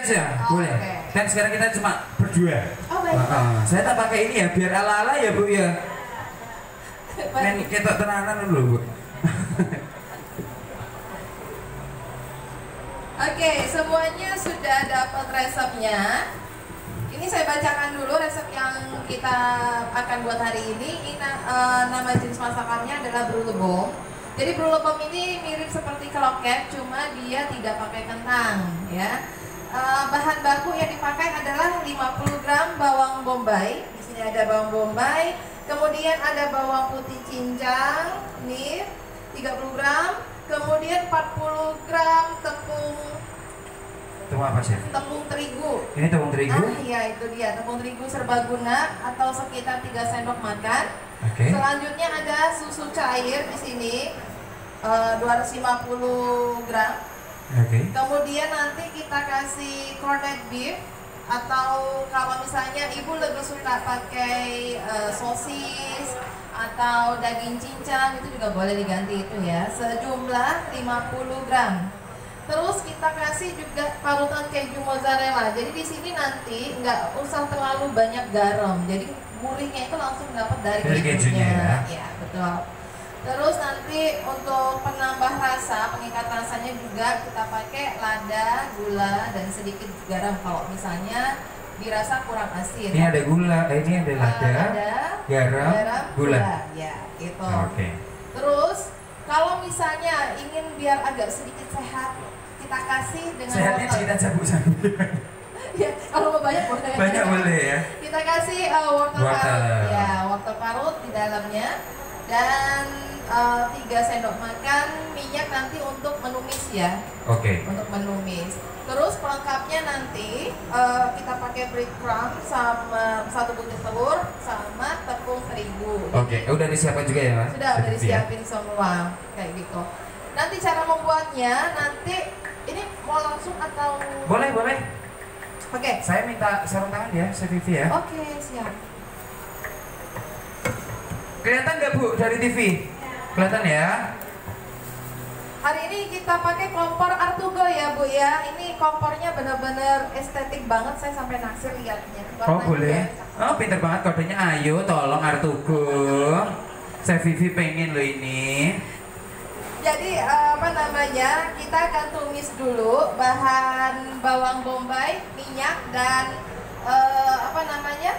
aja, boleh. Okay. Dan sekarang kita cuma berdua. Oh baik. Saya tak pakai ini ya, biar ala-ala ya Bu ya. Nen ketok tenanan dulu Bu. Oke, semuanya sudah dapat resepnya. Ini saya bacakan dulu resep yang kita akan buat hari ini. Ini nama jenis masakannya adalah brulebom. Jadi brulebom ini mirip seperti keloket, cuma dia tidak pakai kentang, ya. Bahan baku yang dipakai adalah 50 gram bawang bombay. Di sini ada bawang bombay. Kemudian ada bawang putih cincang, nih 30 gram. Kemudian 40 gram tepung apa sih? Tepung terigu. Ini tepung terigu? Iya, itu dia, tepung terigu serbaguna atau sekitar 3 sendok makan. Okay. Selanjutnya ada susu cair di sini 250 gram. Okay. Kemudian nanti kita kasih corned beef, atau kalau misalnya ibu lebih suka pakai sosis atau daging cincang, itu juga boleh diganti itu ya, sejumlah 50 gram. Terus kita kasih juga parutan keju mozzarella. Jadi di sini nanti nggak usah terlalu banyak garam. Jadi gurihnya itu langsung dapat dari kejunya. Ya. Ya, betul. Terus nanti untuk penambah rasa, pengikat rasanya juga kita pakai lada, gula, dan sedikit garam kalau misalnya dirasa kurang asin. Ini ada gula, ini ada lada, garam, gula. Ya, gitu. Oke. Terus kalau misalnya ingin biar agak sedikit sehat, kita kasih dengan sehatnya wortel. cerita jabu-jabu. Ya, kalau mau banyak boleh. Banyak boleh ya. Kita kasih wortel parut, ya, wortel parut di dalamnya, dan 3 sendok makan minyak nanti untuk menumis ya. Oke. Untuk menumis. Terus pelengkapnya nanti kita pakai breadcrumb sama 1 butir telur sama tepung terigu. Oke, udah disiapkan juga ya Mas? Sudah disiapin semua kayak gitu. Nanti cara membuatnya nanti ini mau langsung atau boleh. Oke. Saya minta sarung tangan ya, Chef Vivi ya. Oke, siap. Kelihatan nggak Bu dari TV? Kelihatan ya. Hari ini kita pakai kompor Artugo ya Bu ya. Ini kompornya benar-benar estetik banget, saya sampai naksir liatnya. Oh boleh. Oh pinter banget kodenya. Ayo tolong Artugo. Chef Vivi pengen loh ini. Jadi apa namanya, kita akan tumis dulu bahan bawang bombay, minyak, dan apa namanya,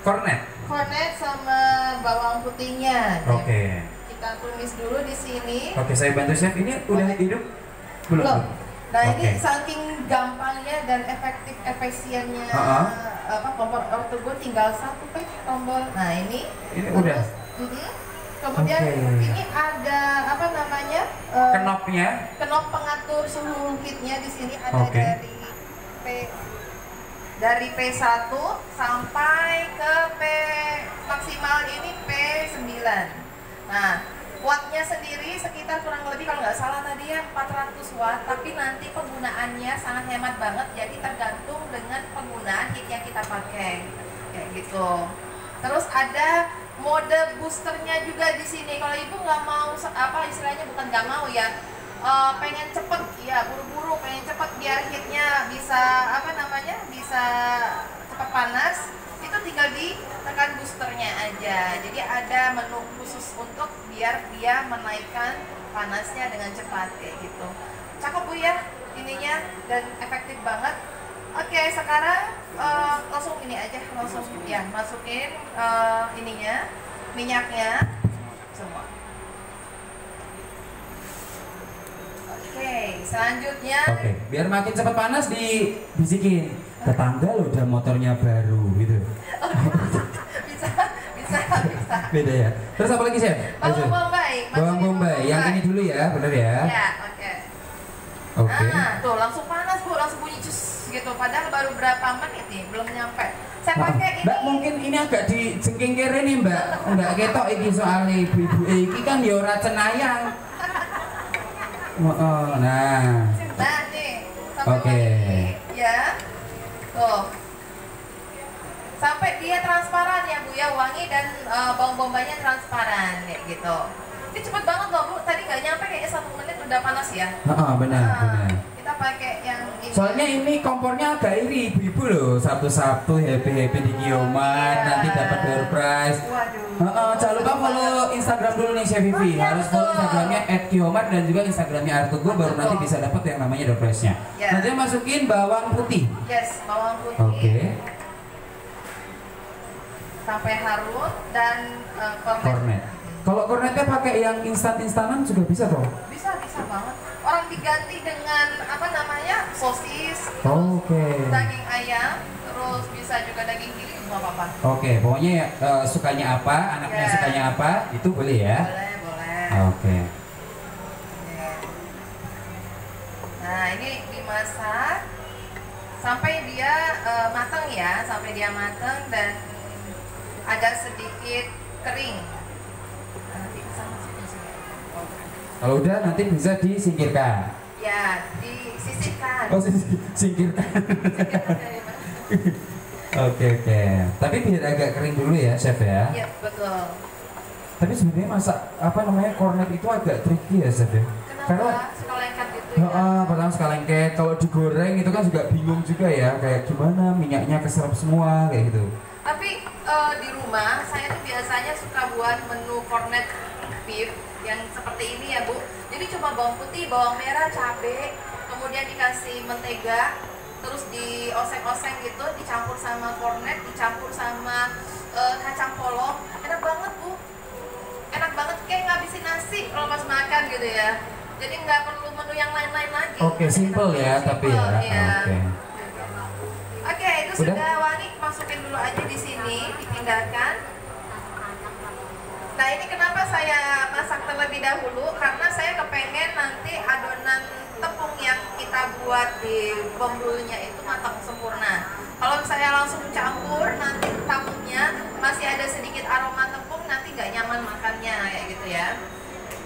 kornet sama bawang putihnya. Oke. Kita tumis dulu di sini. Oke, saya bantu Chef. Ini udah hidup belum? Nah ini saking gampangnya dan efisiennya apa kompor Artugo, tinggal 1 klik tombol. Nah ini udah. Kemudian ini ada apa namanya? Kenop pengatur suhu heatnya di sini ada dari P1 sampai ke P maksimal ini P9. Nah, wattnya sendiri sekitar kurang lebih kalau nggak salah tadi ya 400 watt, tapi nanti penggunaannya sangat hemat banget, jadi tergantung dengan penggunaan heat yang kita pakai kayak gitu. Terus ada mode boosternya juga di sini. Kalau ibu nggak mau apa istilahnya, bukan nggak mau ya, pengen cepet ya, buru-buru pengen cepet biar heatnya bisa apa namanya, bisa cepat panas, itu tinggal ditekan boosternya aja. Jadi ada menu khusus untuk biar dia menaikkan panasnya dengan cepat kayak gitu. Cakep Bu ya ininya, dan efektif banget. Oke, sekarang langsung ini aja, langsung ya masukin ininya, minyaknya semua. Oke, selanjutnya. Oke, biar makin cepat panas dibisikin. Tetangga loh udah motornya baru gitu. bisa. Beda ya. Terus apa lagi Chef? Bawang bombay. Bawang bombay. Yang ini dulu ya, benar ya? Ya, oke. Oke. Nah, tuh langsung panas Bu, langsung bunyi cus gitu. Padahal baru berapa menit nih, belum nyampe. Saya pakai ini. Mbak mungkin ini agak dijengking kere nih Mbak. Enggak ketok iki soalnya ibu-ibu iki kan ya ora cenayang. Nah. Nah nih, sampai wangi ya. Tuh. Sampai dia transparan ya Bu ya, wangi dan bawang bombaynya transparan kayak gitu. Ini cepet banget loh Bu, tadi nggak nyampe kayaknya 1 menit udah panas ya. Benar. Kita pakai yang ini. Soalnya ini kompornya agak iri ibu-ibu loh. Sabtu-Sabtu happy-happy di Kioman, Iya. nanti dapat door prize. Waduh. Jangan lupa follow Instagram dulu nih Chef Vivi. Iya, Harus follow betul. Instagramnya @kioman dan juga Instagramnya Artugo, baru nanti bisa dapat yang namanya door prize-nya. Iya. Nanti masukin bawang putih. Yes, bawang putih. Oke. Sampai harum dan Kornet. Kalau kornetnya pakai yang instan-instanan juga bisa toh? Bisa banget. Orang diganti dengan apa namanya sosis, Oke. daging ayam, terus bisa juga daging giling, nggak apa-apa. Oke, pokoknya ya, sukanya apa, anaknya Ya. sukanya apa, itu boleh ya. Boleh. Oke. Nah ini dimasak sampai dia matang ya, sampai dia matang dan agak sedikit kering. Nanti bisa masukin sini. Kalau udah nanti bisa disingkirkan. Ya, disisihkan. Oh, singkirkan. Sisihkan dari mana? Oke. Tapi biar agak kering dulu ya, chef ya. Iya, betul. Tapi sebenarnya masak apa namanya kornet itu agak tricky ya, chef ya. Kenapa? Suka lengket gitu ya? Pertama suka lengket. Kalau digoreng itu kan juga bingung juga ya, kayak gimana minyaknya keserap semua kayak gitu. Tapi di rumah saya tuh biasanya suka buat menu cornet beef yang seperti ini ya Bu. Jadi cuma bawang putih, bawang merah, cabai, kemudian dikasih mentega, terus dioseng-oseng gitu, dicampur sama cornet, dicampur sama kacang polong. Enak banget Bu. Enak banget, kayak ngabisin nasi kalau pas makan gitu ya. Jadi nggak perlu menu yang lain-lain lagi. Oke, simple ya, tapi ya. Iya. Oke. Oke, itu Udah? sudah wangi, masukin dulu aja di sini, dipindahkan. Nah ini kenapa saya masak terlebih dahulu, karena saya kepengen nanti adonan tepung yang kita buat di bombulnya itu matang sempurna. Kalau saya langsung campur, nanti takutnya masih ada sedikit aroma tepung, nanti nggak nyaman makannya kayak gitu ya.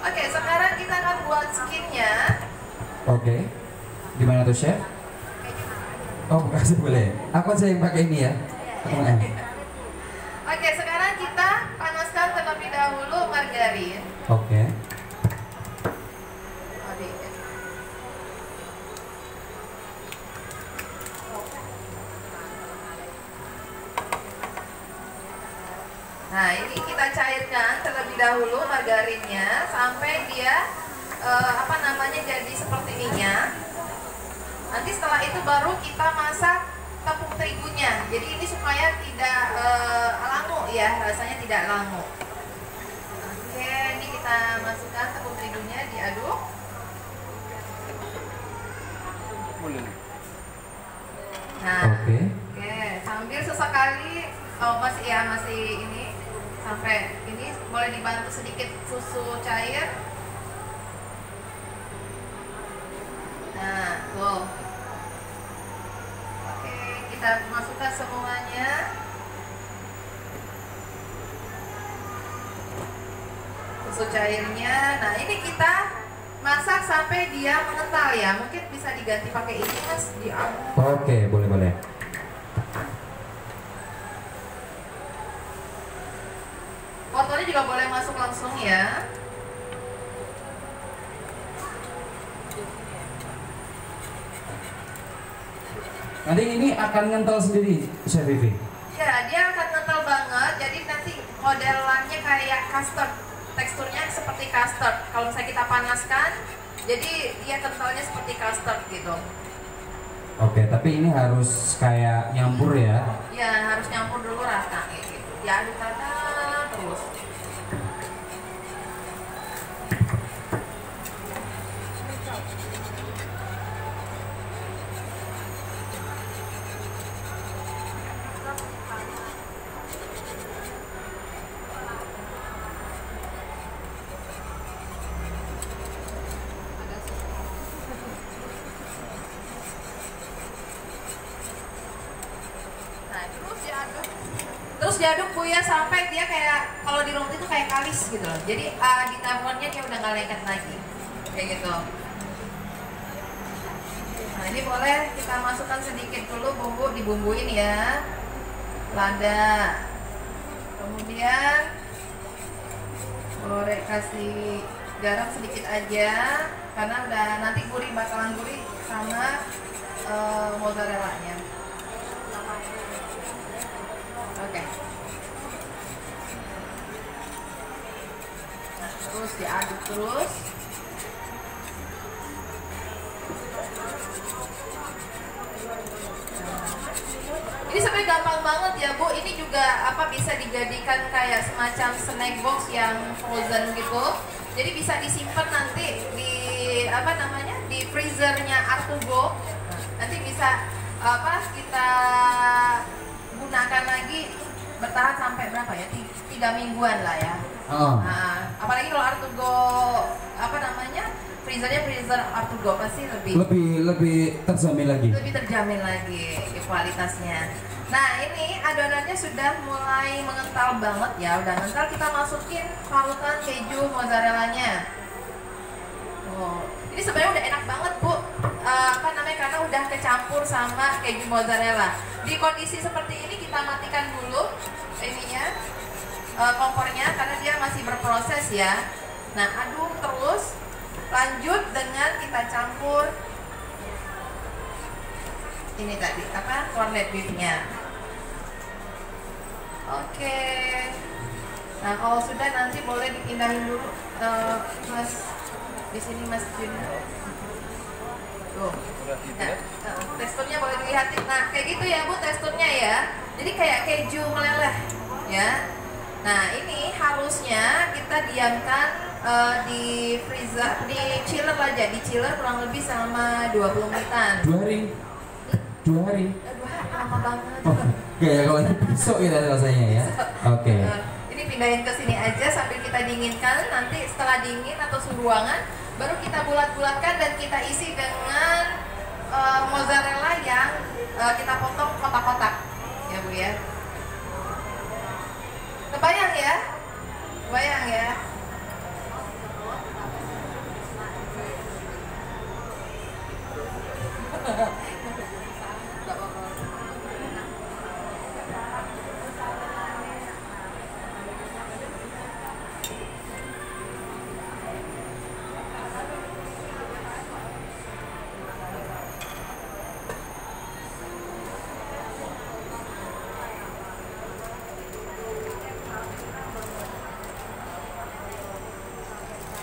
Oke, sekarang kita akan buat skinnya. Oke. Gimana tuh chef? Oh, makasih boleh. Aku aja yang pakai ini ya. Oke, sekarang kita panaskan terlebih dahulu margarin. Oke. Nah, ini kita cairkan terlebih dahulu margarinnya sampai dia jadi seperti minyak. Nanti setelah itu baru kita masak tepung terigunya. Jadi ini supaya tidak langu ya, rasanya tidak langu. Oke, ini kita masukkan tepung terigunya, diaduk. Nah, Oke. sambil sesekali, masih ini sampai ini boleh dibantu sedikit susu cair. Nah, tuh. Oke, kita masukkan semuanya. Susu cairnya. Nah, ini kita masak sampai dia mengental ya. Mungkin bisa diganti pakai ini Mas, diaduk. Oke, boleh. Wortelnya juga boleh masuk langsung ya. Nanti ini akan ngental sendiri, Chef Vivi. Ya, dia akan kental banget. Jadi nanti modelannya kayak custard. Teksturnya seperti custard. Kalau misalnya kita panaskan, jadi dia kentalnya seperti custard gitu. Oke, tapi ini harus kayak nyampur ya. Ya, harus nyampur dulu rata kayak gitu. Diaduk rata terus. Terus diaduk Bu ya sampai dia kayak kalau di roti itu kayak kalis gitu loh. Jadi di tabungannya dia udah nggak lengket lagi kayak gitu. Nah ini boleh kita masukkan sedikit dulu bumbu, dibumbuin ya. Lada. Kemudian boleh kasih garam sedikit aja karena udah nanti gurih, bakalan gurih sama mozzarella-nya. Oke. Terus diaduk terus. Ini sebenarnya gampang banget ya Bu. Ini juga bisa dijadikan kayak semacam snack box yang frozen gitu. Jadi bisa disimpan nanti di di freezernya Artugo. Nanti bisa kita gunakan lagi, bertahan sampai berapa ya? 3 mingguan lah ya. Nah, apalagi kalau Artugo freezernya freezer Artugo pasti lebih terjamin lagi. Lebih terjamin lagi kualitasnya. Nah, ini adonannya sudah mulai mengental banget ya, udah mengental. Kita masukin parutan keju mozzarella-nya. Ini sebenarnya udah enak banget Bu. Karena udah kecampur sama keju mozzarella. Di kondisi seperti ini kita matikan dulu kompornya karena dia masih berproses ya. Nah, aduk terus. Lanjut dengan kita campur ini tadi corned beef-nya. Oke. Nah, kalau sudah nanti boleh dipindahin dulu Mas di sini Mas Junior. Tuh. Nah, teksturnya boleh dilihatin. Nah, kayak gitu ya Bu teksturnya ya. Jadi kayak keju meleleh ya. Nah, ini harusnya kita diamkan di freezer, di chiller aja, di chiller kurang lebih selama 20 menitan. 2 hari? 2 hari? 2 hari, lama banget. Kayak kalau besok gitu rasanya ya. Oke. Ini pindahin ke sini aja sambil kita dinginkan. Nanti setelah dingin atau suhu ruangan, baru kita bulat-bulatkan dan kita isi dengan mozzarella yang kita potong kotak-kotak, ya Bu ya. Kebayang ya? Kebayang ya?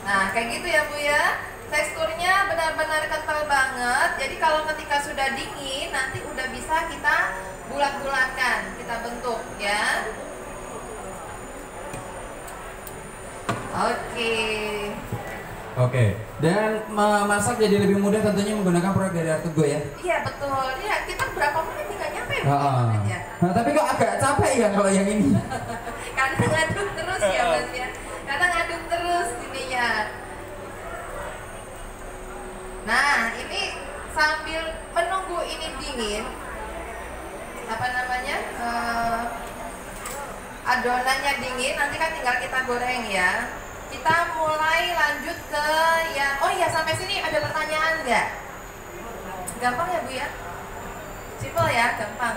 Nah, kayak gitu ya Bu ya. Teksturnya benar-benar kental banget. Jadi kalau ketika sudah dingin, nanti udah bisa kita bulat-bulatkan, kita bentuk ya. Oke. Dan memasak jadi lebih mudah tentunya menggunakan produk dari Artugo ya. Iya betul. Ya, kita berapa menit nggak nyampe ya. Nah, tapi kok agak capek ya kalau yang ini. Karena ngaduk terus ya Mas ya. Karena ngaduk terus ini ya. Nah, ini sambil menunggu ini dingin, adonannya dingin, nanti kan tinggal kita goreng ya. Kita mulai lanjut ke sampai sini ada pertanyaan nggak? Gampang ya Bu ya? Simple ya, gampang.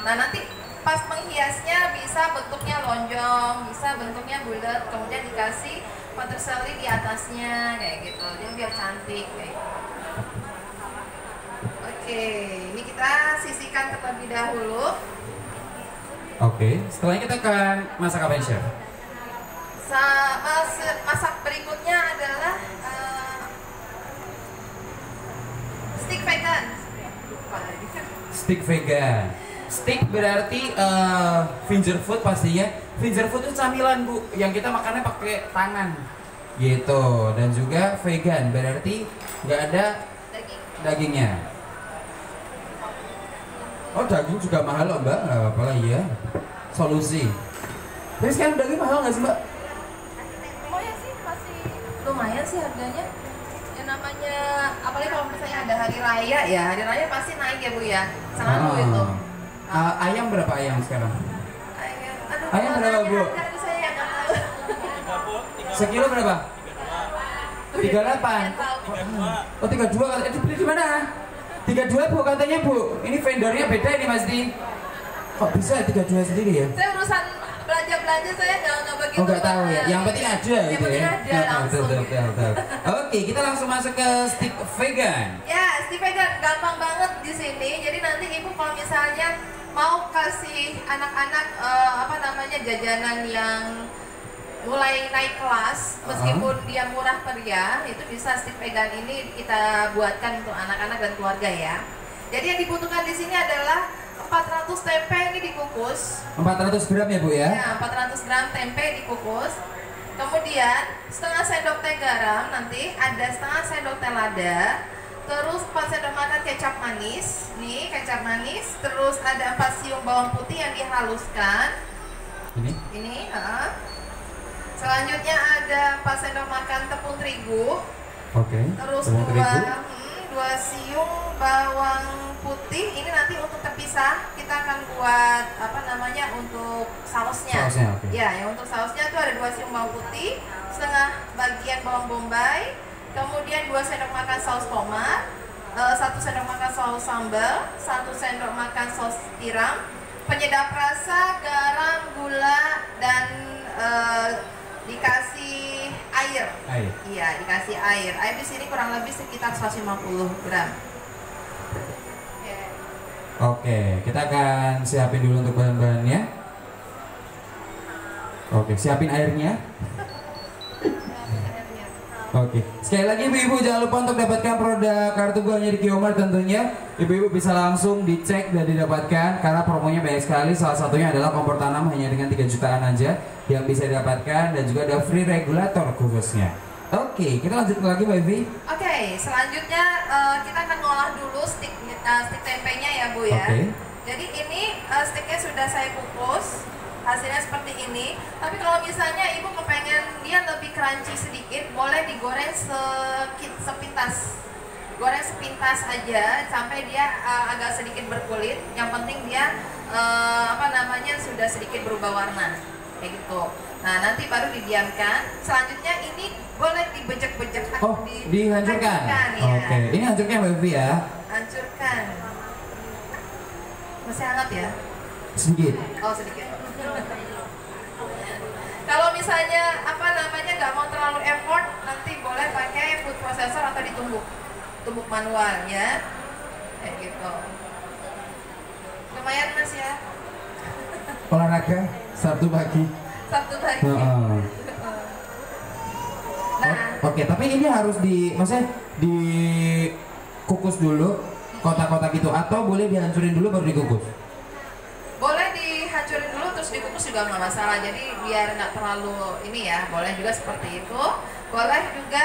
Nah, nanti pas menghiasnya bisa bentuknya lonjong, bisa bentuknya bulat, kemudian dikasih peterseli di atasnya kayak gitu, jadi biar cantik kayak gitu. Oke, ini kita sisihkan terlebih dahulu. Oke, setelahnya kita akan masak apa ya Chef? Masak berikutnya adalah steak vegan. Steak vegan. Steak berarti finger food pastinya. Finger food itu camilan Bu, yang kita makannya pakai tangan gitu. Dan juga vegan berarti nggak ada dagingnya. Oh, daging juga mahal loh Mbak, nggak apa-apa lah ya. Solusi. Tapi sekarang daging mahal nggak sih Mbak? Lumayan sih harganya. Yang namanya, apalagi kalau misalnya ada hari raya ya, hari raya pasti naik ya Bu ya. Selalu itu. Ayam berapa ayam sekarang? Ayam berapa Bu? Sekilo berapa? 38. Oh 32. Dibeli di mana? 32 Bu katanya Bu. Ini vendornya beda ini Mas Di. Kok bisa 32 sendiri ya? Saya urusan belanja saya nggak begitu. Oh nggak tahu ya. Yang penting ada gitu Yang penting ya. ada langsung. Betul. Oke, kita langsung masuk ke stick vegan. Ya, stick vegan gampang banget di sini. Jadi nanti ibu kalau misalnya mau kasih anak-anak apa namanya jajanan yang mulai naik kelas, meskipun dia murah meriah, itu bisa stick vegan ini kita buatkan untuk anak-anak dan keluarga ya. Jadi yang dibutuhkan di sini adalah 400 tempe ini dikukus. 400 gram ya Bu ya? Ya, 400 gram tempe dikukus. Kemudian setengah sendok teh garam, nanti ada setengah sendok teh lada, terus 4 sendok makan kecap manis, nih kecap manis, terus ada 4 siung bawang putih yang dihaluskan. Ini, selanjutnya ada 4 sendok makan tepung terigu. Oke. Terus tepung terigu. 2 siung bawang putih. Ini nanti untuk terpisah kita akan buat apa namanya untuk sausnya. Sausnya, oke. Ya, yang untuk sausnya itu ada 2 siung bawang putih, setengah bagian bawang bombay, kemudian 2 sendok makan saus tomat, 1 sendok makan saus sambal, 1 sendok makan saus tiram, penyedap rasa, garam, gula, dan dikasih air. Iya, dikasih air. Air di sini kurang lebih sekitar 150 gram. Oke, kita akan siapin dulu untuk bahan-bahannya. Oke, siapin airnya. Oke, sekali lagi ibu-ibu jangan lupa untuk dapatkan produk kartu Go-nya di Q-Mart tentunya. Ibu-ibu bisa langsung dicek dan didapatkan karena promonya banyak sekali. Salah satunya adalah kompor tanam hanya dengan 3 jutaan aja yang bisa didapatkan dan juga ada free regulator khususnya. Oke, kita lanjut lagi Mbak Evi. Oke, selanjutnya kita akan ngolah dulu stick tempenya ya Bu ya. Oke. Jadi ini sticknya sudah saya kukus, hasilnya seperti ini. Tapi kalau misalnya ibu kepengen dia lebih crunchy sedikit, boleh digoreng sepintas. Goreng sepintas aja sampai dia agak sedikit berkulit. Yang penting dia apa namanya sudah sedikit berubah warna, kayak gitu. Nah nanti baru didiamkan. Selanjutnya ini boleh dibejek-bejek. Oh, dihancurkan. Ya. Oke, ini hancurkan Mbak Evi ya. Hancurkan. Masih hangat ya? Sedikit. Oh sedikit. Kalau misalnya apa namanya nggak mau terlalu effort, nanti boleh pakai food processor atau ditumbuk manual ya, kayak gitu. Lumayan Mas ya. Olahraga Sabtu pagi. Sabtu pagi. Nah, Oke, tapi ini harus maksudnya dikukus dulu kotak-kotak gitu atau boleh dihancurin dulu baru dikukus? Boleh dihancurin dulu terus dikukus juga nggak masalah. Jadi biar nggak terlalu ini ya, boleh juga seperti itu. Boleh juga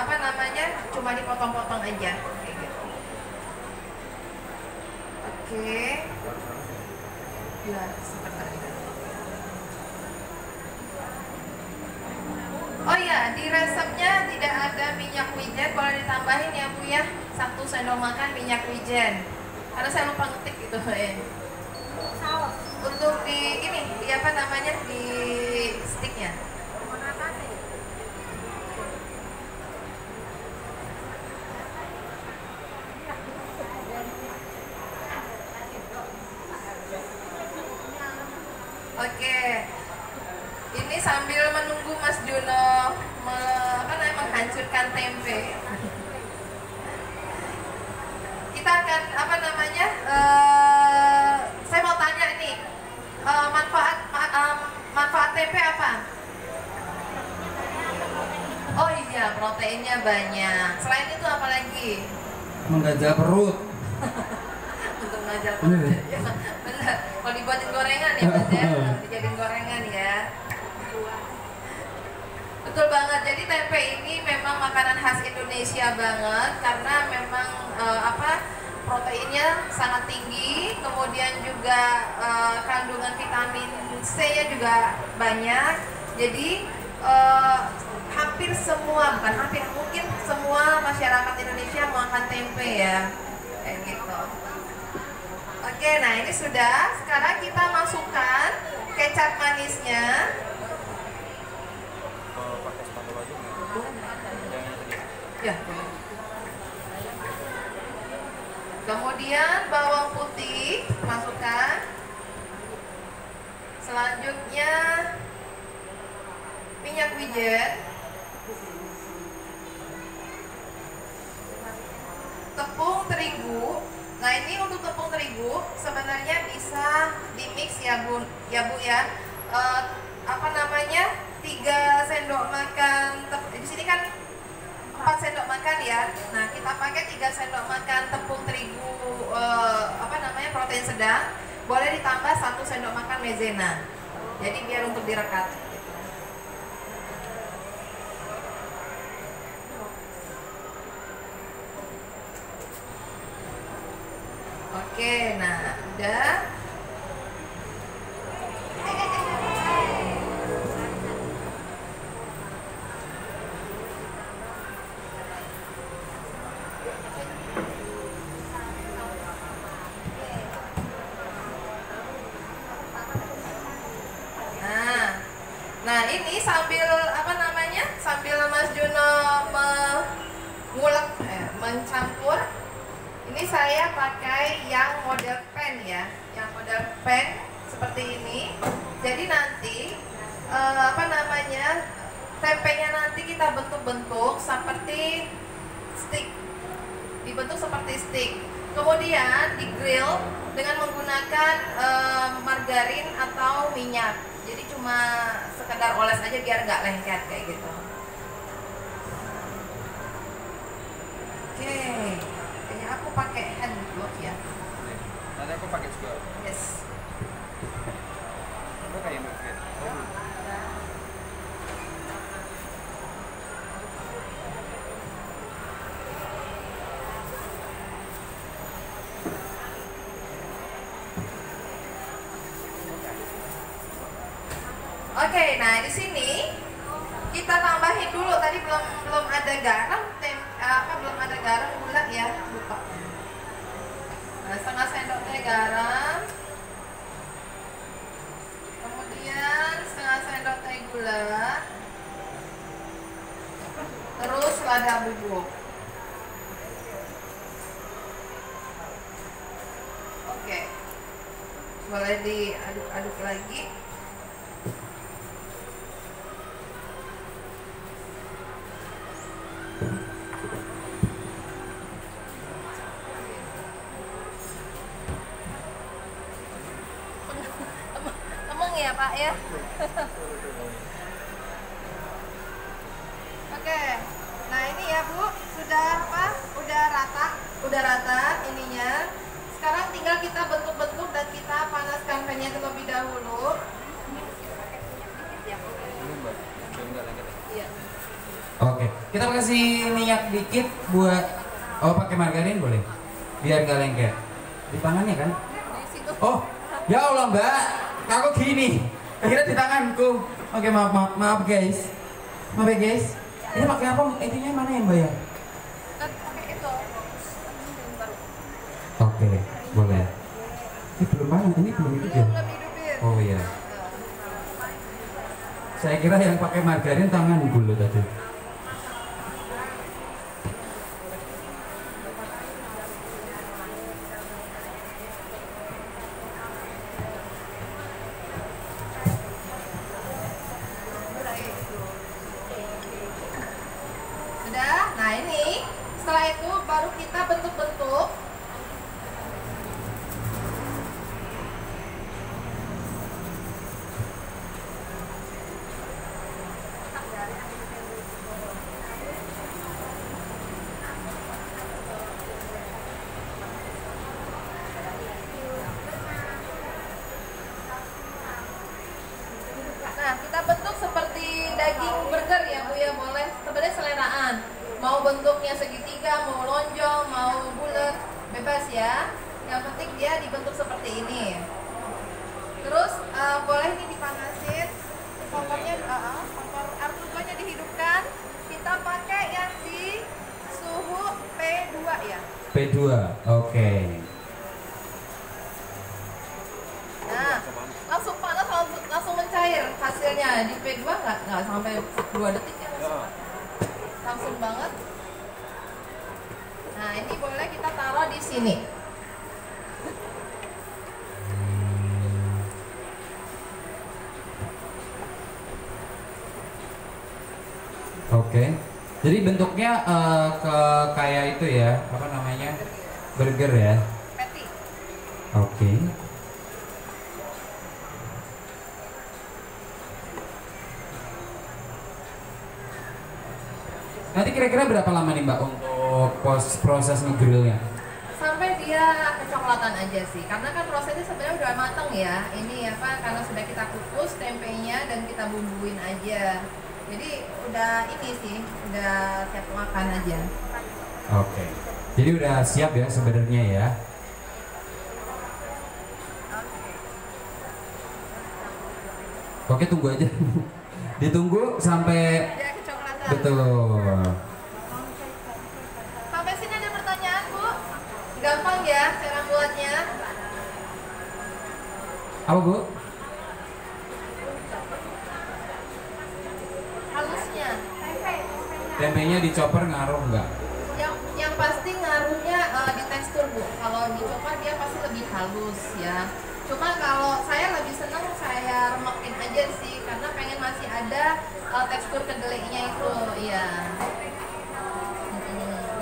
apa namanya cuma dipotong-potong aja kayak gitu. Oke. Ya, seperti itu. Oh iya, di resepnya tidak ada minyak wijen, boleh ditambahin ya Bu ya, 1 sendok makan minyak wijen. Karena saya lupa ngetik gitu ya. Saus. Untuk di ini, di apa namanya di sticknya. Oke. Ini sambil menunggu Mas Juno menghancurkan tempe. Kita akan apa namanya? Saya mau tanya nih, manfaat tempe apa? Oh iya, proteinnya banyak. Selain itu apa lagi? Menggajal perut. Untuk menggajal perut. Ya, benar. Kalau dibuatin gorengan ya Mas ya, dijadiin gorengan ya. Betul banget. Jadi tempe ini memang makanan khas Indonesia banget karena memang proteinnya sangat tinggi, kemudian juga kandungan vitamin C-nya juga banyak. Jadi hampir semua, bukan hampir, mungkin semua masyarakat Indonesia makan tempe ya, kayak gitu. Oke, nah ini sudah. Sekarang kita masukkan kecap manisnya. Ya. Kemudian bawang putih masukkan. Selanjutnya minyak wijen, tepung terigu. Nah ini untuk tepung terigu sebenarnya bisa di mix ya Bu ya. Apa namanya, 3 sendok makan di sini kan 4 sendok makan ya. Nah kita pakai 3 sendok makan tepung terigu apa namanya, protein sedang. Boleh ditambah 1 sendok makan maizena. Jadi biar untuk direkat. Oke, nah udah. Nah ini sambil apa namanya, sambil Mas Juno mengulek, mencampur, ini saya pakai yang model pen ya, yang model pen seperti ini. Jadi nanti apa namanya, tempenya nanti kita bentuk-bentuk seperti stick, dibentuk seperti stick. Kemudian di grill dengan menggunakan margarin atau minyak. Jadi cuma sekedar oles aja biar nggak lengket kayak gitu. Oke, kayaknya aku pakai hand glove ya. Nanti aku pakai juga. Yes. Aku kayak pakai. Oke, nah di sini kita tambahin dulu. Tadi belum ada garam, belum ada garam, gula ya, lupa. Nah, setengah sendok teh garam, kemudian setengah sendok teh gula, terus lada bubuk. Oke, boleh diaduk-aduk lagi. Ya Pak ya. Oke, nah ini ya Bu, sudah apa? Udah rata ininya. Sekarang tinggal kita bentuk-bentuk dan kita panaskan pannya terlebih dahulu. Oke, kita kasih minyak dikit buat, pakai margarin boleh, biar nggak lengket. Di tangannya kan? Oh, ya Allah Mbak. Aku gini, akhirnya di tanganku. Oke, maaf guys. Maaf ya guys. Ini pakai apa? Itunya mana yang bayar? Pakai itu. Oke, boleh. Ini belum mana? Ini belum hidup ya? Oh iya. Saya kira yang pakai margarin tangan dulu tadi. Nah ini setelah itu baru kita bentuk-bentuk. Nah kita bentuk seperti daging burger ya Bu ya, boleh sebenarnya seleraan. Mau bentuknya segitiga, mau lonjong, mau bulat, bebas ya. Yang penting dia dibentuk seperti ini. Terus boleh ini dipanasin, kompornya, kompor R2-nya dihidupkan. Kita pakai yang di suhu P2 ya. P2, oke. Nah, langsung panas, langsung mencair hasilnya. Di P2 nggak sampai 2 detik ya, langsung banget. Nah ini boleh kita taruh di sini. Oke. Jadi bentuknya ke kayak itu ya, apa namanya? Burger ya. Patty. Oke. Nanti kira-kira berapa lama nih Mbak untuk proses nge-grillnya? Sampai dia kecoklatan aja sih, karena kan prosesnya sebenarnya udah matang ya. Ini apa, karena sudah kita kukus tempenya dan kita bumbuin aja. Jadi udah ini sih, udah siap makan aja. Oke. Jadi udah siap ya sebenarnya ya. Oke, tunggu aja. Ditunggu sampai Dia kecoklatan. betul. Sampai sini ada pertanyaan, Bu? Gampang ya cara buatnya? Apa Bu? Halusnya. Tempenya dicoper ngaruh nggak? Yang pasti ngaruhnya di tekstur, Bu. Kalau dicopot dia pasti lebih halus ya. Cuma kalau saya lebih seneng saya remekin aja sih, karena pengen masih ada tekstur kedelainya itu, iya.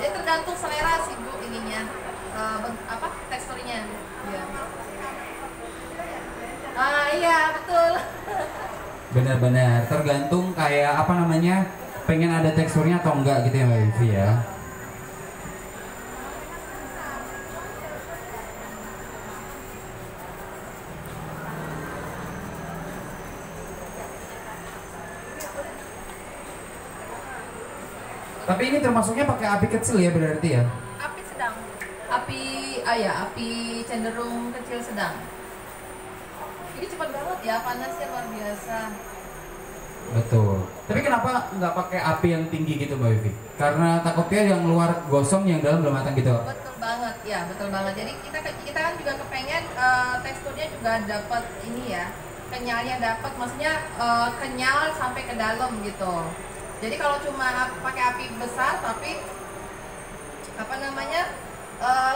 Jadi tergantung selera sih Bu ininya, apa teksturnya. Iya. Iya betul. Benar-benar tergantung kayak apa namanya, pengen ada teksturnya atau enggak gitu ya Mbak Vivi ya. Tapi ini termasuknya pakai api kecil ya berarti ya? Api sedang. Api cenderung kecil sedang. Ini cepat banget ya, panasnya luar biasa. Betul. Tapi kenapa nggak pakai api yang tinggi gitu Mbak Vivi? Karena takutnya yang luar gosong, yang dalam belum matang gitu. Betul banget, ya betul banget. Jadi kita kan juga kepengen teksturnya juga dapat ini ya, kenyalnya dapat, maksudnya kenyal sampai ke dalam gitu. Jadi kalau cuma pakai api besar tapi apa namanya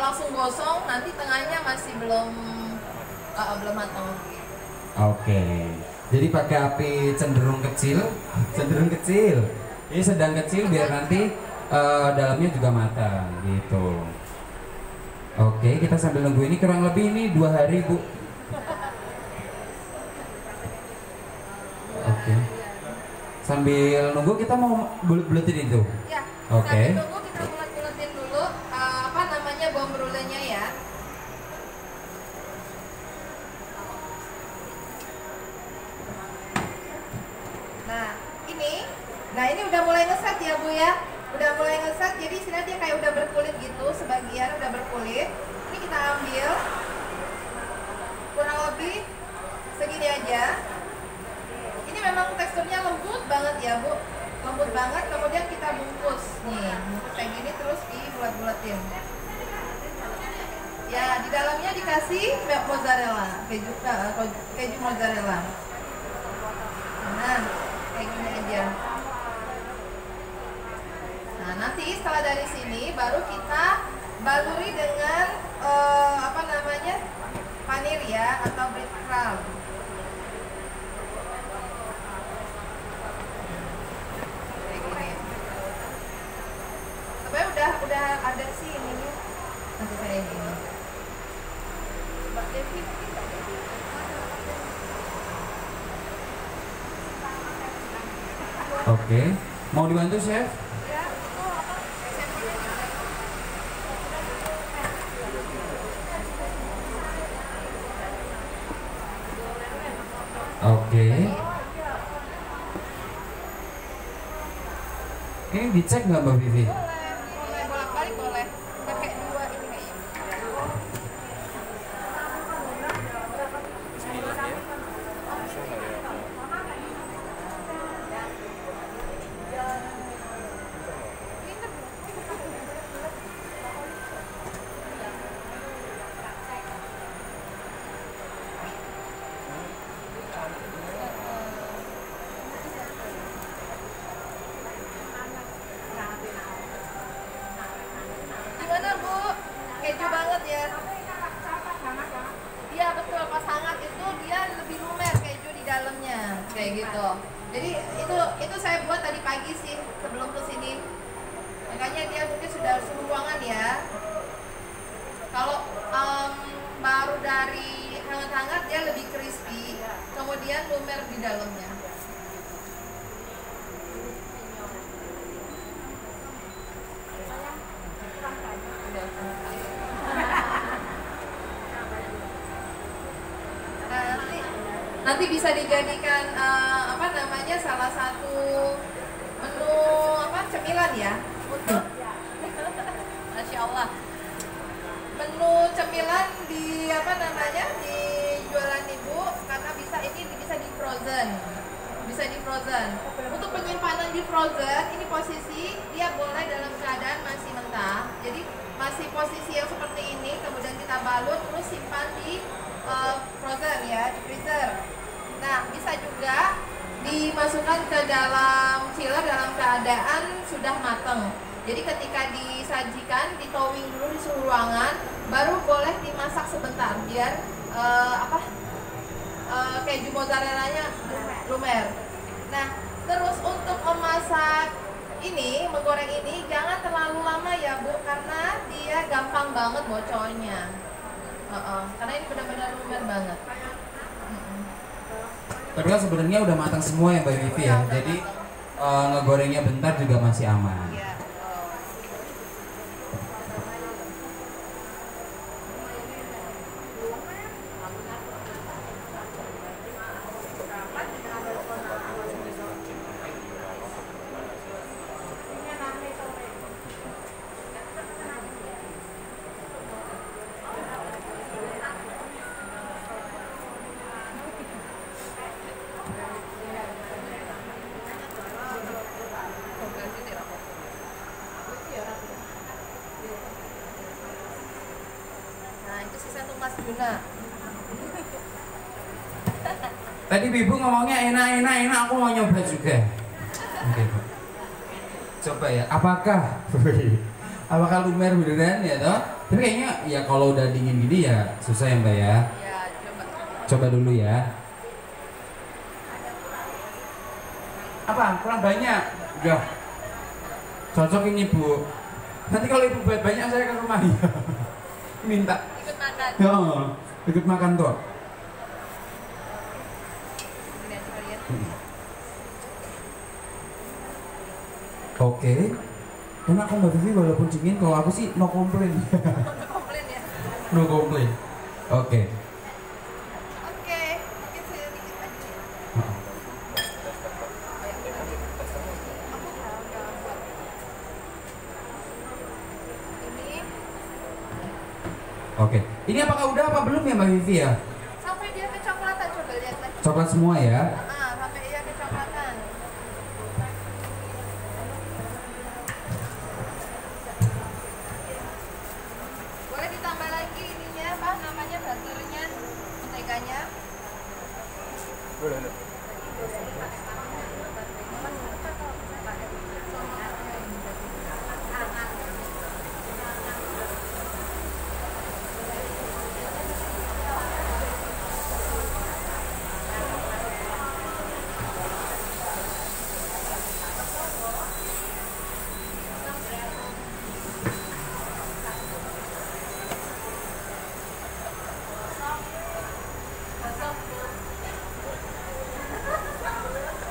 langsung gosong, nanti tengahnya masih belum matang. Oke. Jadi pakai api cenderung kecil. Ini sedang kecil biar nanti dalamnya juga matang gitu. Oke, kita sambil nunggu ini kurang lebih ini 2 hari Bu. Oke. Sambil nunggu kita mau bulet-buletin itu. Ya. Oke. Sambil nunggu kita bulet-buletin dulu apa namanya bawang brulenya ya. Nah ini udah mulai ngeset ya Bu ya. Udah mulai ngeset, jadi sini dia kayak udah berkulit gitu, sebagian udah berkulit. Ini kita ambil kurang lebih segini aja. Ini memang teksturnya lembut banget ya Bu, lembut banget. Kemudian kita bungkus nih, bungkus kayak gini terus dibulat-bulatin. Ya di dalamnya dikasih mozzarella, keju mozzarella. Nah kayak gini aja. Nah nanti setelah dari sini baru kita baluri dengan apa namanya panir ya, atau breadcrumb. Kayak gini. Sebenarnya udah ada sih ininya. Nanti saya ini. Mbak Devi. Oke. Mau dibantu Chef? Oke. Ini dicek nggak Mbak Vivi? Boleh bolak-balik boleh. Pakai 2 ini kayaknya. Gimana Bu? Keju banget ya. Iya betul, pas hangat itu dia lebih lumer keju di dalamnya, kayak gitu. Jadi itu saya buat tadi pagi sih sebelum kesini. Makanya dia mungkin sudah suhu ruangan ya. Kalau baru dari hangat-hangat dia lebih crispy, kemudian lumer di dalamnya. Nanti bisa dijadikan salah satu menu cemilan ya untuk Masya Allah, menu cemilan di di jualan ibu, karena ini bisa di frozen. Untuk penyimpanan di frozen ini posisi dia boleh dalam keadaan masih mentah, jadi masih posisi yang seperti ini, kemudian kita balut terus simpan di frozen ya, di freezer. Nah, bisa juga dimasukkan ke dalam chiller dalam keadaan sudah matang. Jadi ketika disajikan, ditowing dulu di suhu ruangan, baru boleh dimasak sebentar biar keju mozzarella-nya lumer. Nah, terus untuk memasak ini, menggoreng ini jangan terlalu lama ya Bu, karena dia gampang banget bocornya. Karena ini benar-benar lumer banget. Tapi kan sebenarnya udah matang semua ya Mbak Vivi ya, jadi ngegorengnya bentar juga masih aman. Ya. Tadi Bibu ngomongnya enak, aku mau nyoba juga. Oke. Coba ya, apakah lumer beneran ya toh? Tapi kayaknya ya kalau udah dingin gini ya susah ya Mbak ya. Ya, Coba dulu ya. Apa? Kurang banyak? Udah. Cocok ini Bu. Nanti kalau Ibu buat banyak saya ke rumah ya. Minta. Ikut makan. Ya, ikut makan tuh. Oke. Karena aku Mbak Vivi walaupun dingin, kalau aku sih no complain. No komplain ya. No complain. Oke. Oke, mungkin saya dikit lagi. Ini Oke. Ini apakah udah apa belum ya Mbak Vivi ya? sampai dia kecoklatan, coba lihat lagi. Coklat semua ya. Sampai dia kecoklatan. Boleh ditambah lagi ininya, butternya, menteganya.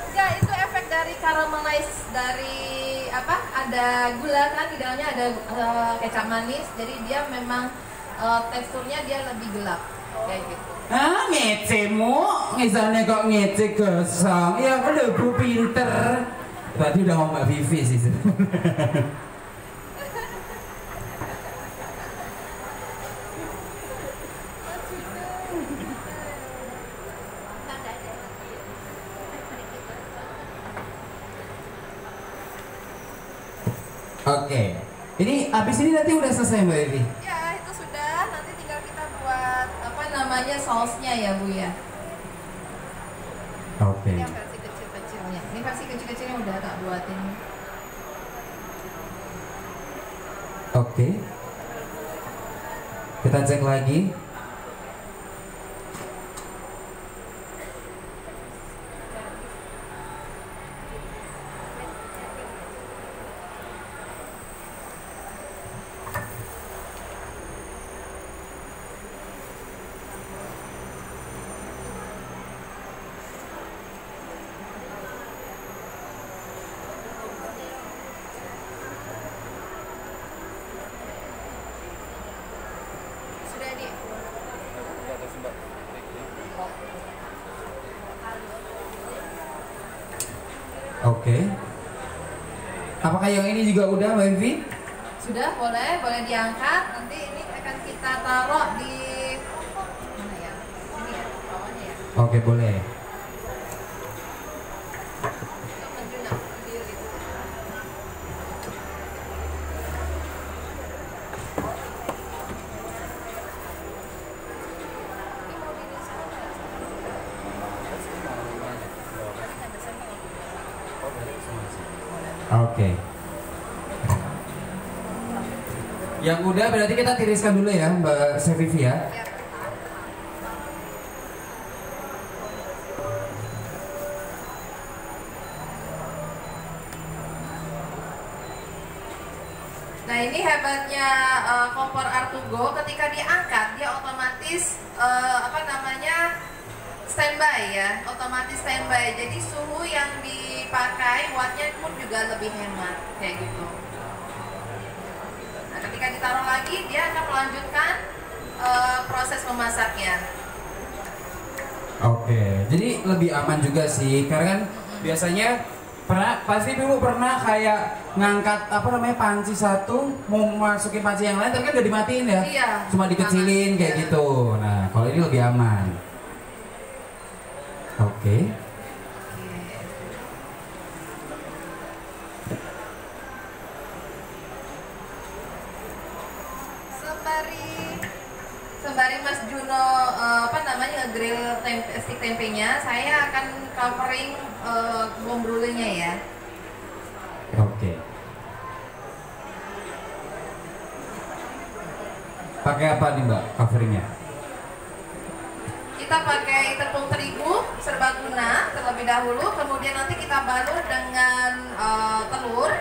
Enggak, itu efek dari caramelize, dari ada gula kan di dalamnya, ada kecap manis, jadi dia memang teksturnya dia lebih gelap kayak gitu. Ngecemu, misalnya kok ngece gosong, ya udah Bu pinter. Berarti udah mau Mbak Vivi sih sebenarnya. Oke, ini abis ini nanti udah selesai Mbak Vivi? Ya, itu sudah, nanti tinggal kita buat sausnya ya Bu ya. Oke. Ini yang versi kecil-kecilnya. Ini versi kecil-kecilnya udah tak buatin. Oke. Kita cek lagi. Oke. Apakah yang ini juga udah Mbak Vivi? Sudah, boleh diangkat. Nanti ini akan kita taruh di mana ya? Sini ya, bawahnya ya. Oke, boleh. Oke. Yang udah berarti kita tiriskan dulu ya Mbak Sevivi ya. Nah ini hebatnya kompor Artugo, ketika diangkat dia otomatis standby ya, otomatis standby. Jadi suhu yang dipakai wattnya pun juga lebih hemat kayak gitu. Nah ketika ditaruh lagi dia akan melanjutkan proses memasaknya. Oke, jadi lebih aman juga sih, karena kan biasanya pasti dulu pernah kayak ngangkat panci satu mau masukin panci yang lain tapi kan udah dimatiin ya. Iya. Cuma dikecilin kayak iya. gitu. Nah, kalau ini lebih aman. Oke. Sembari Mas Juno grill stick tempenya, saya akan covering bom brulee-nya ya. Oke. Pakai apa nih Mbak coveringnya? Kita pakai tepung terigu serbaguna terlebih dahulu, kemudian nanti kita balur dengan telur.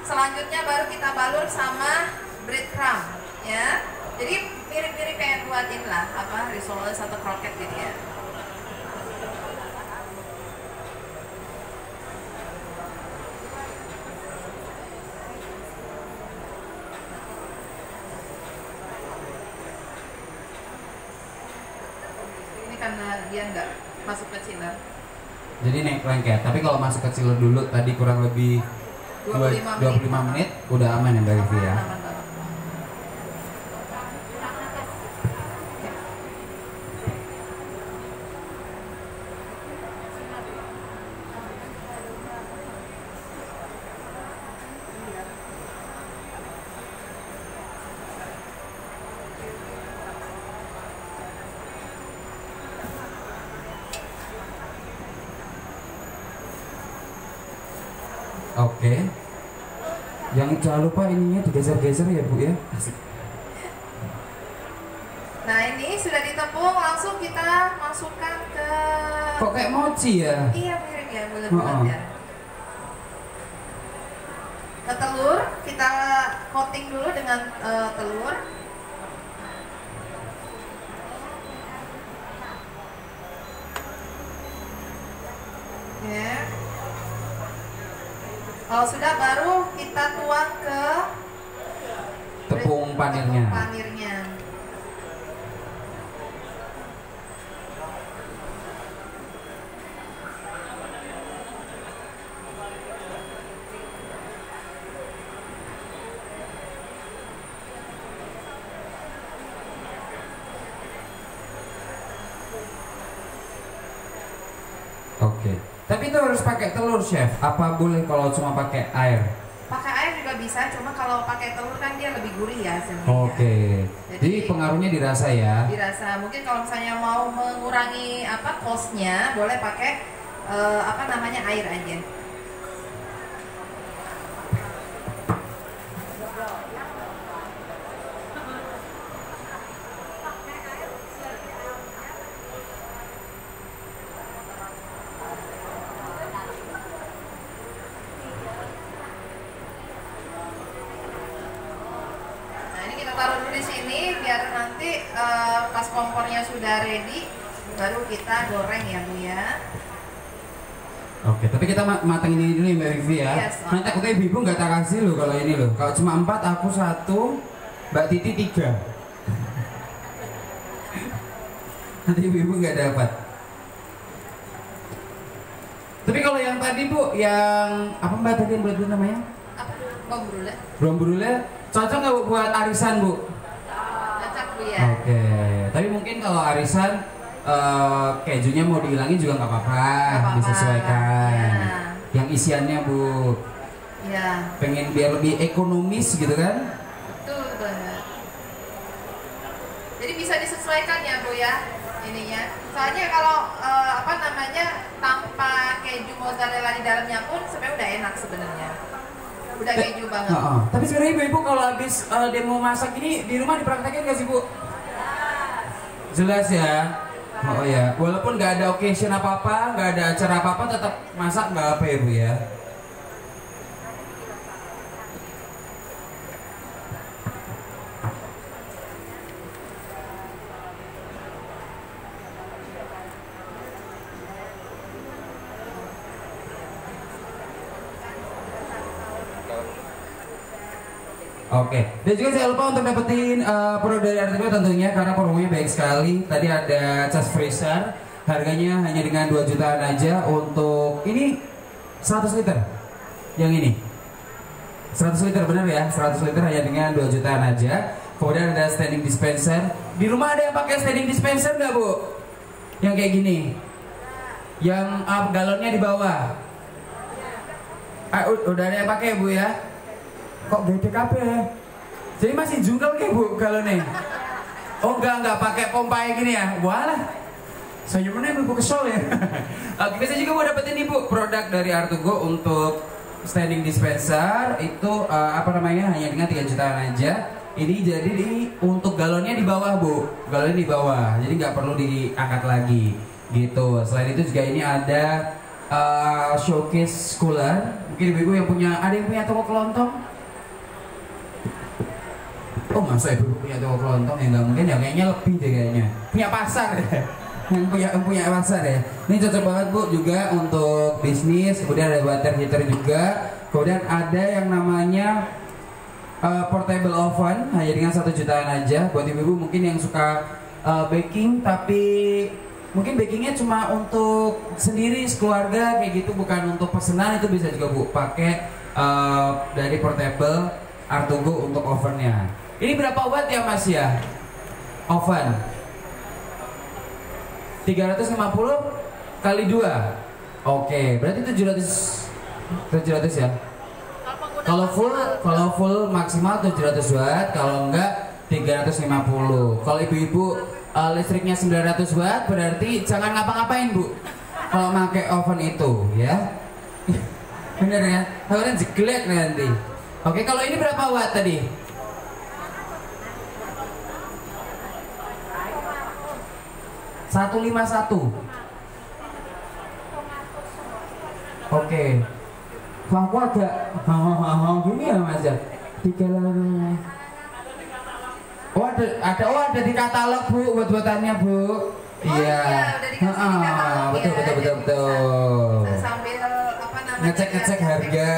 Selanjutnya baru kita balur sama breadcrumb ya. Jadi mirip-mirip kayak buat inilah rissoles atau kroket gitu ya. Ini karena dia nggak masuk ke chiller. Jadi naik lengket, tapi kalau masuk ke chiller dulu tadi kurang lebih 25 menit udah aman ya Mbak Vivi ya. Aman banget. Oke. Yang jangan lupa ininya digeser-geser ya Bu ya. Nah ini sudah ditepung, langsung kita masukkan ke. Kok kayak mochi ya? Iya mirip ya, bulat-bulat ya. Ke telur, kita coating dulu dengan telur. Ya. Kalau sudah baru kita tuang ke Tepung panirnya. Oke. Tapi itu harus pakai telur, Chef. Apa boleh kalau cuma pakai air? Pakai air juga bisa, cuma kalau pakai telur kan dia lebih gurih ya hasilnya. Oke. Jadi pengaruhnya dirasa ya. Dirasa. Mungkin kalau misalnya mau mengurangi cost-nya, boleh pakai air aja. Taruh dulu di sini biar nanti pas kompornya sudah ready baru kita goreng ya Bu ya. Oke, tapi kita matengin ini dulu ya Mbak Vivi ya. Yes, Nanti takutnya Ibu nggak tak kasih loh kalau ini loh. Kalau cuma 4 aku 1, Mbak Titi 3. Nanti Ibu nggak dapat. Tapi kalau yang yang tadi Bu, yang apa Mbak tadi yang buat namanya? Apa? Bom brule. Bom brule cocok nggak Bu buat arisan Bu? Cocok Bu ya. Oke, tapi mungkin kalau arisan kejunya mau dihilangin juga nggak apa-apa, disesuaikan. Ya. Yang isiannya Bu, Ya. pengen biar lebih ekonomis gitu kan? Betul banget. Jadi bisa disesuaikan ya Bu ya ininya. Soalnya kalau apa namanya tanpa keju mozzarella di dalamnya pun sebenarnya udah enak sebenarnya. Udah keju banget. Tapi sebenarnya ibu-ibu kalau habis demo masak ini di rumah dipraktekin nggak sih Bu? Jelas ya. Oh ya, walaupun nggak ada occasion apa-apa, nggak ada acara apa-apa, tetap masak nggak apa ya Bu ya? Oke, dan juga jangan lupa untuk dapetin produk dari Artigo tentunya karena promonya baik sekali. Tadi ada cas freezer, harganya hanya dengan 2 jutaan aja untuk ini 100 liter. Yang ini 100 liter benar ya, 100 liter hanya dengan 2 jutaan aja. Kemudian ada standing dispenser. Di rumah ada yang pakai standing dispenser nggak Bu? Yang kayak gini, yang galonnya di bawah. Udah ada yang pakai Bu ya? Kok gede kabeh? Jadi masih jungkel kayak Bu galonnya? Oh enggak pakai pompa gini ya? Walah, saya mana ibu kesel ya. Oke, bisa juga Bu dapetin nih Bu produk dari Artugo untuk standing dispenser itu apa namanya hanya dengan 3 jutaan aja. Ini jadi untuk galonnya di bawah Bu, galonnya di bawah, jadi nggak perlu diangkat lagi gitu. Selain itu juga ini ada showcase cooler. Mungkin ibu-ibu yang ada yang punya toko kelontong. Oh masa ibu punya toko kelontong ya nggak mungkin ya, kayaknya lebih deh kayaknya punya pasar ya. yang punya pasar ya. Ini cocok banget Bu juga untuk bisnis. Kemudian ada water heater juga. Kemudian ada yang namanya portable oven hanya dengan 1 jutaan aja buat ibu-ibu mungkin yang suka baking tapi mungkin bakingnya cuma untuk sendiri sekeluarga kayak gitu, bukan untuk pesanan. Itu bisa juga Bu pakai dari portable Artugo untuk ovennya. Ini berapa watt ya Mas ya? Oven 350 kali 2. Oke, berarti 700 ya. Kalau full maksimal 700 watt, kalau enggak 350. Kalau ibu-ibu listriknya 900 watt berarti jangan ngapa-ngapain Bu kalau pakai oven itu ya. Bener ya? Kalian jeglek nanti. Oke, kalau ini berapa watt tadi? 151. Oke. Aku agak gini ya Mas ya. 3 lalu. Oh ada di katalog Bu buat-buatannya Bu. Iya. Betul. Sambil apa namanya? Ngecek harga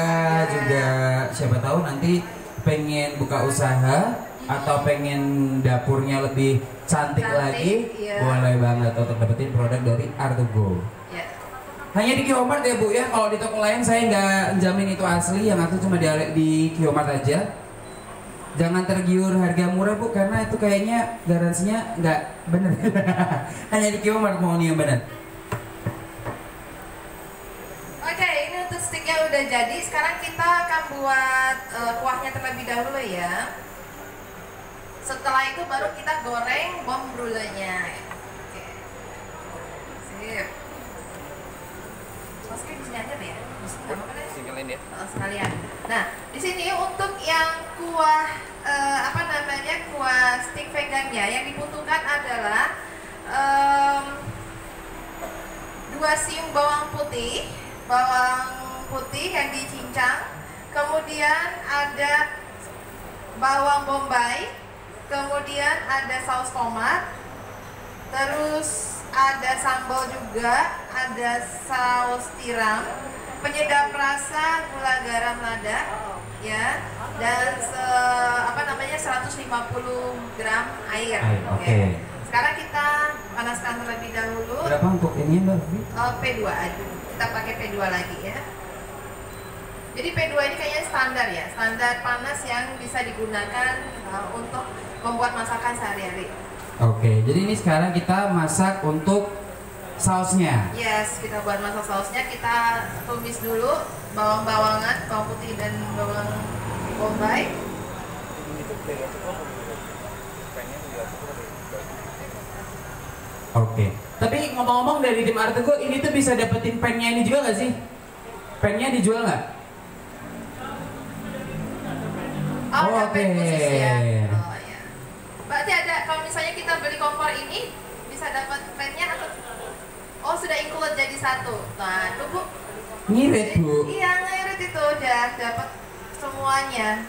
juga. Siapa tahu nanti pengen buka usaha atau pengen dapurnya lebih cantik lagi, iya. Boleh banget untuk dapetin produk dari Artugo. Ya. Hanya di Q-Mart ya Bu ya. Kalau di toko lain saya nggak jamin itu asli, yang asli cuma di Q-Mart aja. Jangan tergiur harga murah Bu, karena itu kayaknya garansinya nggak bener. Hanya di Q-Mart mau nih yang bener. Oke, ini untuk sticknya udah jadi. Sekarang kita akan buat kuahnya terlebih dahulu ya. Setelah itu baru kita goreng bom brulenya. Oke. Sip. Masukin di sini aja deh ya. Singkelin ya. Sekalian. Nah, di sini untuk yang kuah apa namanya? Kuah stick vegannya yang dibutuhkan adalah 2 siung bawang putih yang dicincang. Kemudian ada bawang bombay. Kemudian ada saus tomat, terus ada sambal juga, ada saus tiram, penyedap rasa, gula garam lada, ya, dan 150 gram air. Okay. Sekarang kita panaskan terlebih dahulu. Berapa untuk ini Mbak Vivi? P2 aja. Kita pakai P2 lagi ya. Jadi P2 ini kayaknya standar ya, standar panas yang bisa digunakan untuk membuat masakan sehari-hari. Oke, jadi ini sekarang kita masak untuk sausnya. Yes, kita buat masak sausnya, kita tumis dulu bawang-bawangan, bawang putih dan bawang bombay. Oke. Tapi ngomong-ngomong dari tim Artego, ini tuh bisa dapetin pennya ini juga nggak sih? Pennya dijual nggak? Oh, Oh, ada pen oke. khusus ya. Oh ya. Berarti ada, kalau misalnya kita beli kompor ini bisa dapat pennya atau oh sudah include jadi satu. Nah, itu Bu. Ngirit Bu. Iya, ngirit itu udah dapat semuanya.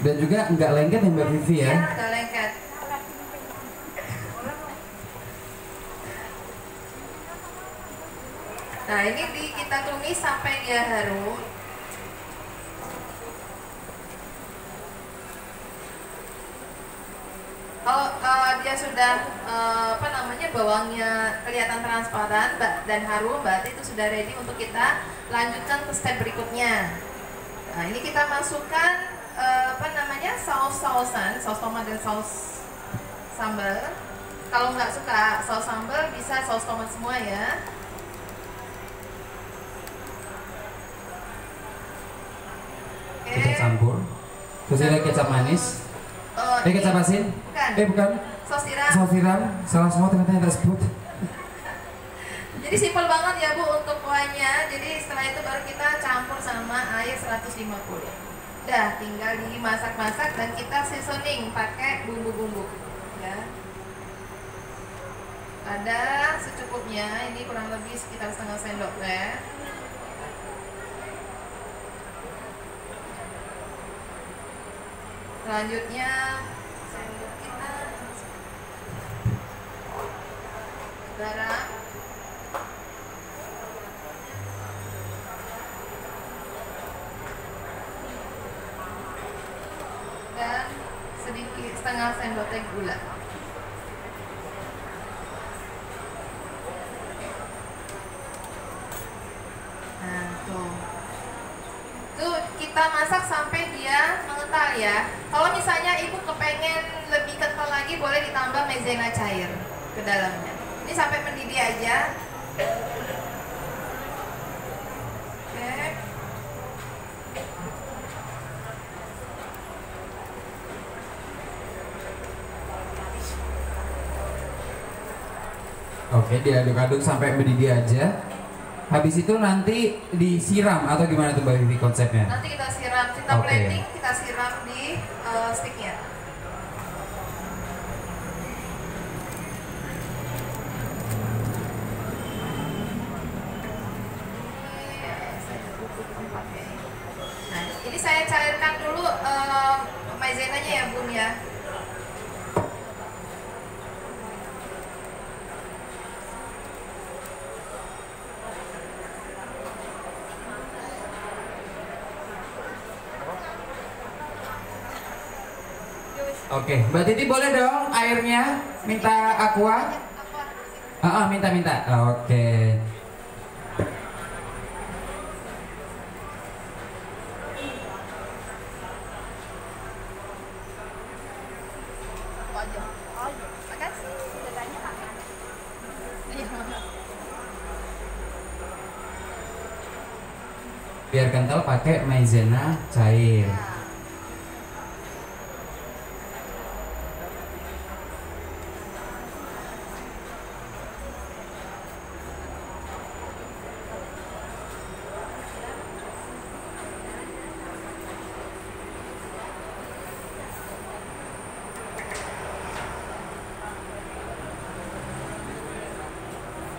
Dan juga nggak lengket ya Mbak Vivi ya? Iya, udah lengket. Nah, ini kita tumis sampai dia harum. Kalau dia sudah bawangnya kelihatan transparan dan harum, berarti itu sudah ready untuk kita lanjutkan ke step berikutnya. Nah, ini kita masukkan saus-sausan, saus tomat dan saus sambal. Kalau nggak suka saus sambal, bisa saus tomat semua ya. Kita campur. Terus ada kecap manis. Kecap asin? Bukan. Bukan. Saus tiram. Saus tiram. Salah semua ternyata yang tersebut. Jadi simpel banget ya Bu untuk kuahnya. Jadi setelah itu baru kita campur sama air 150. Udah tinggal dimasak-masak dan kita seasoning pakai bumbu-bumbu. Ya. Ada secukupnya. Ini kurang lebih sekitar setengah sendok ya. Selanjutnya sendok kita garam, dan sedikit setengah sendok teh gula. Nah, tuh kita masak sampai dia mengental ya. Kalau misalnya ibu kepengen lebih kental lagi, boleh ditambah maizena cair ke dalamnya. Ini sampai mendidih aja. Oke. Oke, diaduk-aduk sampai mendidih aja. Habis itu nanti disiram atau gimana tuh Mbak Vivi konsepnya? Nanti kita siram, kita Oke. plating, kita siram di sticknya. Nah, ini saya cairkan dulu maizenanya ya Bun ya. Oke, Mbak Titi boleh dong airnya minta aqua? Minta. Oke. Biar kental pakai maizena cair.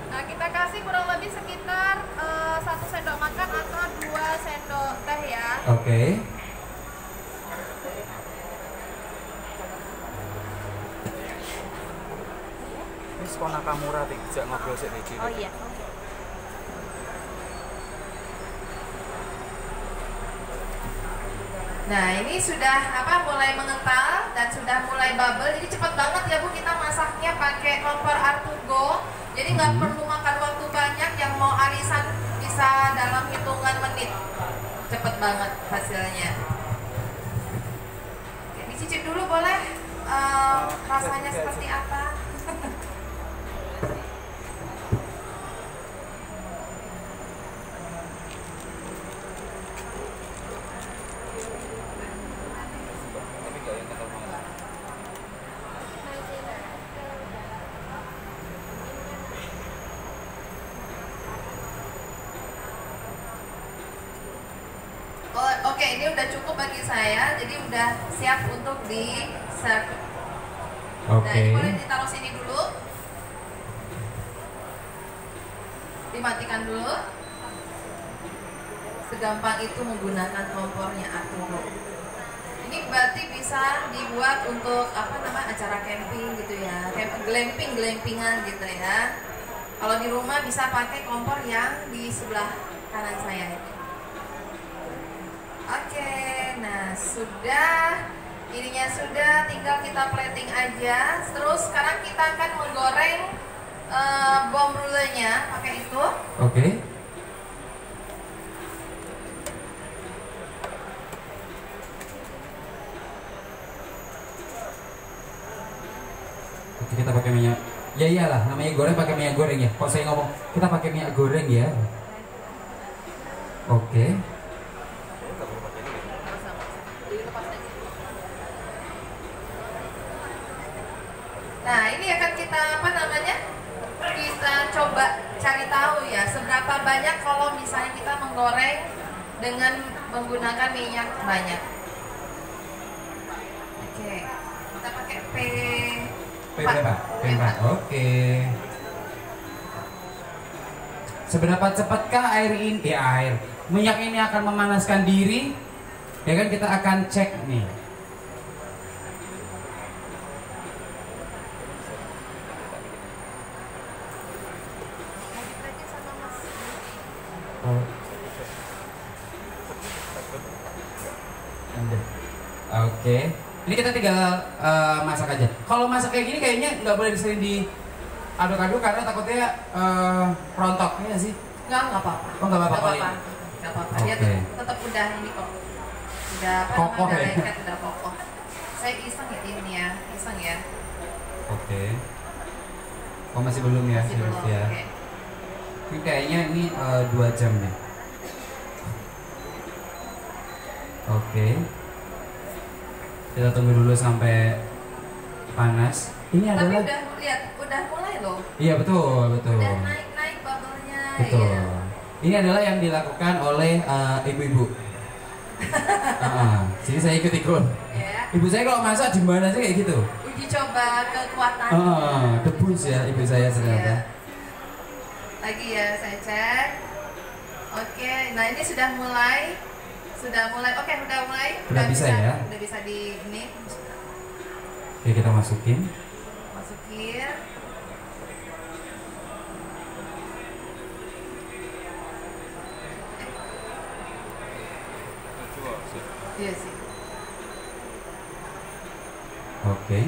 Nah, kita kasih kurang lebih sekitar 1 sendok makan atau 2 sendok teh ya. Oke. Ini sekolah Nakamura tidak ngobrol sih di Oh iya. Nah, ini sudah mulai mengental dan sudah mulai bubble. Jadi cepat banget ya Bu kita masaknya pakai kompor Artugo. Jadi nggak perlu makan waktu banyak. Yang mau arisan bisa dalam hitungan menit. Cepet banget hasilnya. Oke, dicicip dulu boleh. Rasanya seperti apa? Oke, ini udah cukup bagi saya, jadi udah siap untuk di serve. Oke. Nah, ini boleh ditaruh sini dulu. Dimatikan dulu. Segampang itu menggunakan kompornya Artugo. Ini berarti bisa dibuat untuk apa namanya acara camping gitu ya, glampingan gitu ya. Kalau di rumah bisa pakai kompor yang di sebelah kanan saya ini. Oke, nah sudah, ininya sudah, tinggal kita plating aja. Terus sekarang kita akan menggoreng bom brulenya pakai itu. Oke. Oke, kita pakai minyak. Ya iyalah, namanya goreng pakai minyak goreng ya. Kalau saya ngomong kita pakai minyak goreng ya. Oke. Nah, ini akan kita apa namanya? Kita coba cari tahu ya seberapa banyak kalau misalnya kita menggoreng dengan menggunakan minyak banyak. Oke, kita pakai P berapa? P4. Oke. Seberapa cepatkah minyak ini akan memanaskan diri? Ya kan kita akan cek nih. Oke, ini kita tinggal masak aja. Kalau masak kayak gini kayaknya nggak boleh disering diaduk-aduk karena takutnya rontok ya sih. Nggak apa-apa. Oh nggak apa-apa. Nggak apa-apa. Dia Oke. tetap udah ini kok. Udah apa Kokoh namanya? ya? Udah lengket, udah kokoh. Saya iseng ya ini ya, iseng ya. Oke. Oh masih belum ya? Masih belum. Ya. Oke. Ini kayaknya ini 2 jam nih. Oke. Kita tunggu dulu sampai panas. Ini Tapi adalah. udah lihat, udah mulai loh. Iya betul. Udah naik bubble-nya. Betul. Iya. Ini adalah yang dilakukan oleh ibu-ibu. Jadi saya ikut-ikut. Ya. Ibu saya kalau masak di mana sih kayak gitu? Uji coba kekuatan. Debus ya ibu saya ternyata. Ya. Lagi ya saya cek. Oke, nah ini sudah mulai. Oke, udah mulai. Udah bisa ya? Udah bisa di ini. Oke, kita masukin. Masukin. Iya sih. Oke.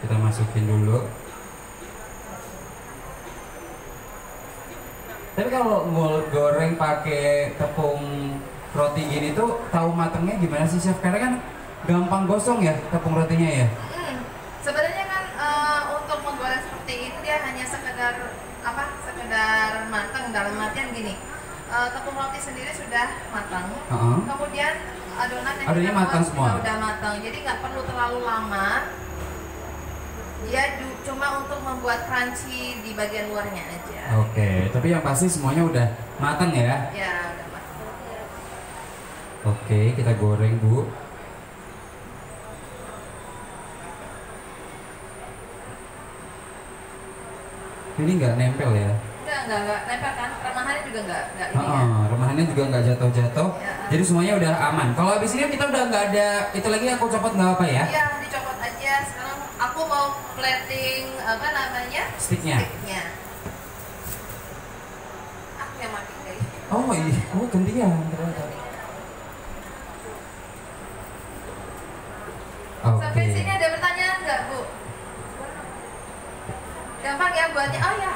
Kita masukin dulu. Tapi kalau mau goreng pakai tepung roti gini tuh tahu matangnya gimana sih chef? Karena kan gampang gosong ya tepung rotinya ya. Sebenarnya kan untuk menggoreng seperti ini dia hanya sekedar matang dalam artian gini. Tepung roti sendiri sudah matang. Kemudian adonannya adonannya matang semua. Udah matang. Jadi nggak perlu terlalu lama. Dia cuma untuk membuat crunchy di bagian luarnya aja. Oke, tapi yang pasti semuanya udah matang ya. Ya, udah matang. Oke, kita goreng, Bu. Ini nggak nempel ya? Enggak nempel kan? Remahannya juga enggak ini ya. Remahannya juga nggak jatuh-jatuh. Ya. Jadi semuanya udah aman. Kalau habis ini kita udah nggak ada itu lagi, aku copot nggak apa ya? Iya, dicopot aja. Sekarang aku mau plating apa namanya? Sticknya. Aku yang mati guys. Oh iya, gantian ternyata. Oke. Sampai sini ada pertanyaan nggak, Bu? Gampang ya buatnya. Oh ya.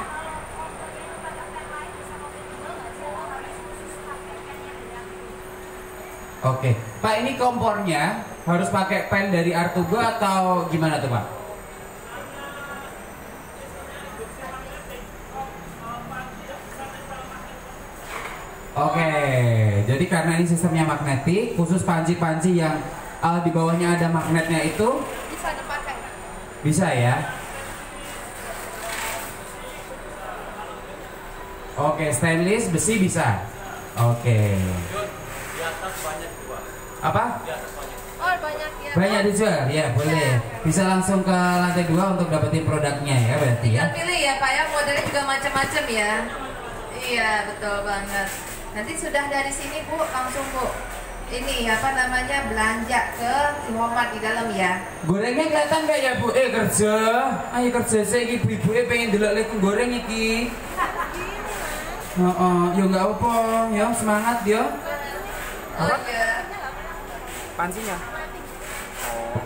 Oke, Pak, ini kompornya harus pakai pen dari Artugo atau gimana tuh, Pak? Oke, jadi karena ini sistemnya magnetik, khusus panci-panci yang di bawahnya ada magnetnya itu Bisa dipakai. bisa ya. Oke, stainless, besi bisa. Oke. Di atas banyak juga. Apa? Di atas banyak. Oh banyak ya. Banyak dijual? Ya, boleh. Bisa langsung ke lantai 2 untuk dapetin produknya ya berarti ya. Tinggal pilih ya Pak ya, modelnya juga macam-macam ya. Iya betul banget. Nanti sudah dari sini Bu, langsung Bu. Ini apa namanya belanja ke Muhammad di dalam ya. Gorengnya kelihatan nggak ya Bu? Kerja. Ayo kerja saya ibu-ibu pengen delok lagi goreng iki. Ya nggak apa, ya semangat ya. Oh iya. Pancinya. Oh,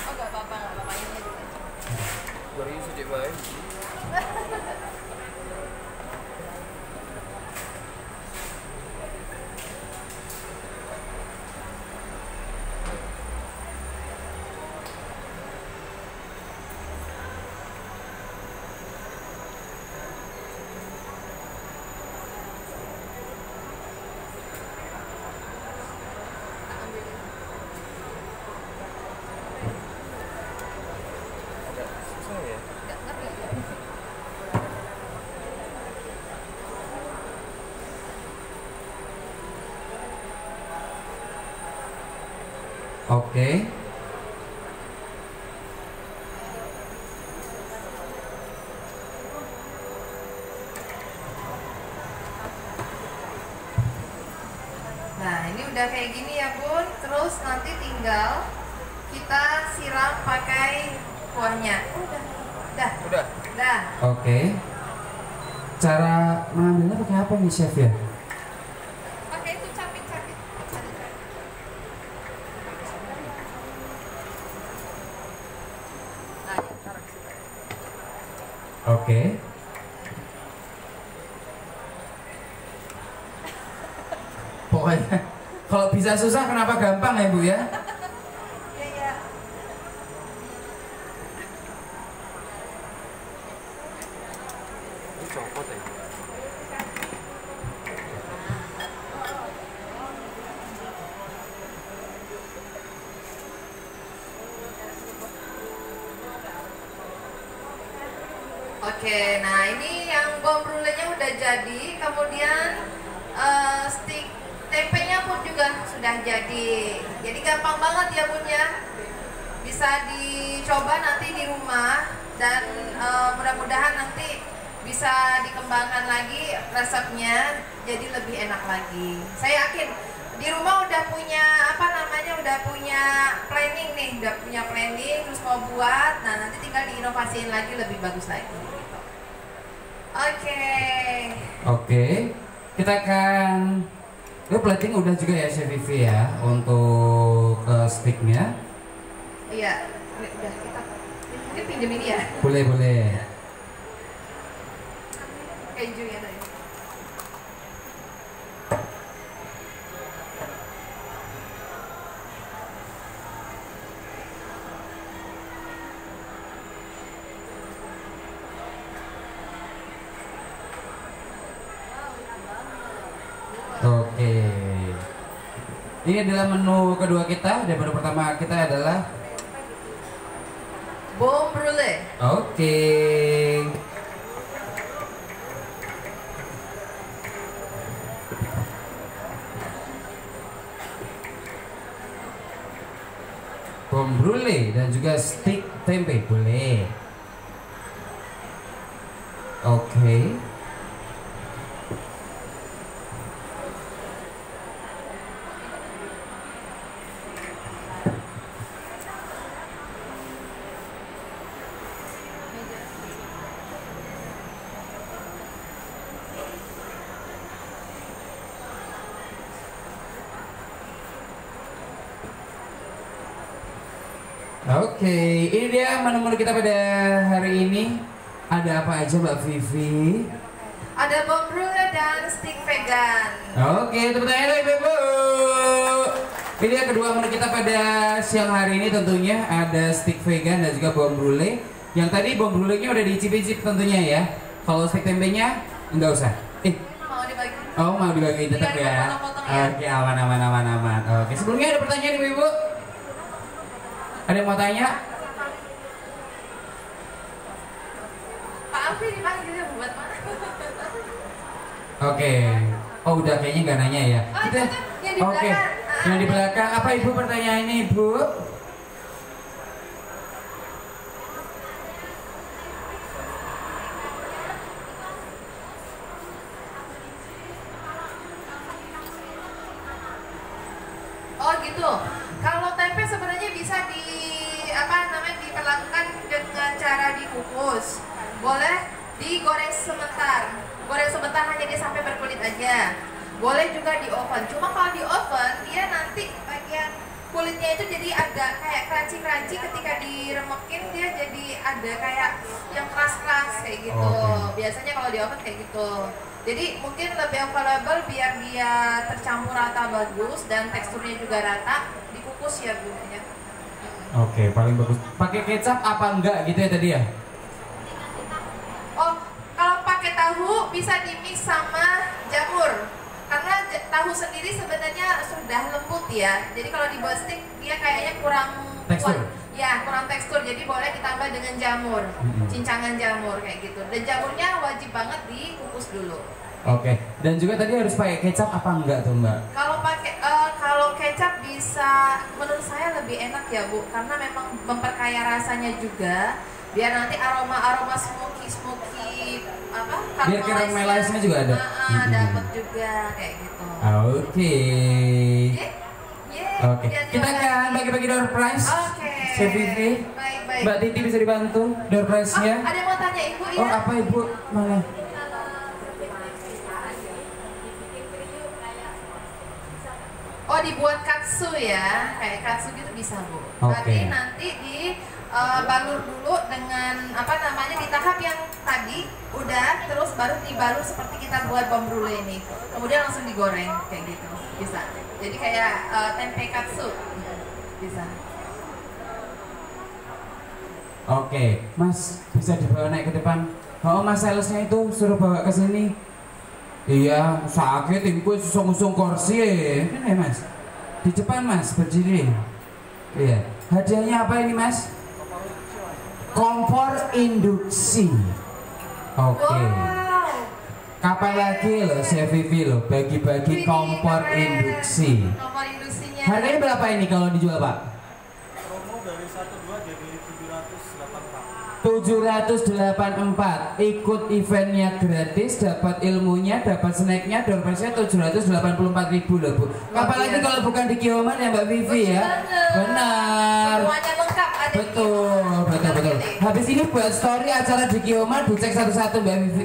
Oh nggak apa-apa, nggak apa-apa ini dulu. gorengnya sejak baik. Agak susah ya. Nggak ngerti ya. Oke. Nah ini udah kayak gini ya Bun. Terus nanti tinggal kita siram pakai kuahnya. Udah. Udah. Udah. Oke. Cara mengambilnya pakai apa nih chef ya? Pakai itu capit-capit. Nah, ya, taruh di situ. Oke. Pokoknya kalau bisa susah kenapa gampang ya Bu ya? Iya, iya. Ini copot ya. Oke, nah ini yang bom brulenya udah jadi, kemudian stick tempenya pun juga sudah jadi. Jadi gampang banget ya Bun ya. Bisa dicoba nanti di rumah dan mudah-mudahan nanti bisa dikembangkan lagi resepnya jadi lebih enak lagi. Saya yakin di rumah udah punya apa namanya, udah punya planning nih, udah punya planning terus mau buat. Nah nanti tinggal diinovasiin lagi lebih bagus lagi. Gitu. Oke. Kita akan plating udah juga ya Chef Vivi ya untuk sticknya. Iya, udah kita mungkin pinjem ini ya, Boleh boleh. kejunya tadi. Oke. Ini adalah menu kedua kita. Dan menu pertama kita adalah Bom brulee. oke. Bom brulee dan juga stick tempe boleh. Oke. Oke, ini dia menu-menu kita pada hari ini. Ada apa aja Mbak Vivi? Ada bom brule dan stick vegan. Oke, tepuk tangan dulu Ibu. Ini yang kedua menu kita pada siang hari ini tentunya ada stick vegan dan juga bom brule. Yang tadi bom brulenya udah diicip-icip tentunya ya. Kalau stick tempenya enggak usah. Mau dibagi? Oh, mau dibagi tetap Iya, ya. potong-potong ya. Oke, aman. Oke, sebelumnya ada pertanyaan Ibu. Ada yang mau tanya? Pak Alfi dipanggilnya buat mana? Oke. Oh, udah kayaknya nggak nanya ya. Oh, itu tuh yang di Oke. belakang. Yang di belakang. Apa Ibu pertanyaannya Ibu? Oh gitu. Kalau tempe sebenarnya bisa diperlakukan dengan cara dikukus. Boleh digoreng sebentar. Goreng sebentar hanya dia sampai berkulit aja. Boleh juga di oven. Cuma kalau di oven dia nanti bagian kulitnya itu jadi agak kayak crunchy ketika diremekin dia jadi ada kayak yang keras kayak gitu. Oke. Biasanya kalau di oven kayak gitu. Jadi mungkin lebih available biar dia tercampur rata bagus dan teksturnya juga rata, dikukus ya Bu ya. Oke, paling bagus. Pakai kecap apa enggak gitu ya tadi ya? Oh, kalau pakai tahu bisa dimix sama jamur. Karena tahu sendiri sebenarnya sudah lembut ya. Jadi kalau dibuat stick dia kayaknya kurang Tekstur? kuat. Ya, kurang tekstur. Jadi boleh ditambah dengan jamur. Cincangan jamur kayak gitu. Dan jamurnya wajib banget dikukus dulu. Oke. Dan juga tadi harus pakai kecap apa enggak tuh Mbak? Kalau kecap bisa menurut saya lebih enak ya Bu, karena memang memperkaya rasanya juga. Biar nanti aroma smoky apa? Biar caramelize-nya juga ada. Dapat juga kayak gitu. Oke. Oke. Kita akan bagi-bagi door prize. Oke. Chef Vivi. Baik. Mbak Titi bisa dibantu door prize-nya? Ada yang mau tanya Ibu ya? Oh, apa Ibu? Mana? Oh, dibuat katsu ya, kayak katsu gitu bisa Bu. Oke. Berarti nanti dibalur dulu dengan apa namanya di tahap yang tadi udah, terus baru dibalur seperti kita buat bom brule ini. Kemudian langsung digoreng kayak gitu, bisa. Jadi kayak tempe katsu, bisa. Oke, Mas bisa dibawa naik ke depan. Oh, Mas salesnya itu suruh bawa ke sini. Iya, sakit timku susung-susung kursi ya. Ini Mas. Di depan Mas, berdiri. Iya. Hadiahnya apa ini Mas? Kompor induksi. Oke. Wow. Kapan lagi loh Chef Vivi loh bagi-bagi Wih, kompor keren. induksi. Kompor induksinya. Harganya berapa ini kalau dijual Pak? Promo dari 12 jadi 784. 784 ikut eventnya gratis, dapat ilmunya, dapat snacknya, door prize-nya 784.000 loh Bu. Apalagi biasa. kalau bukan di Kioman ya Mbak Vivi ya. Benar. Semuanya lengkap ada. Betul. Habis ini buat story acara di Kioman dicek satu-satu Mbak Vivi,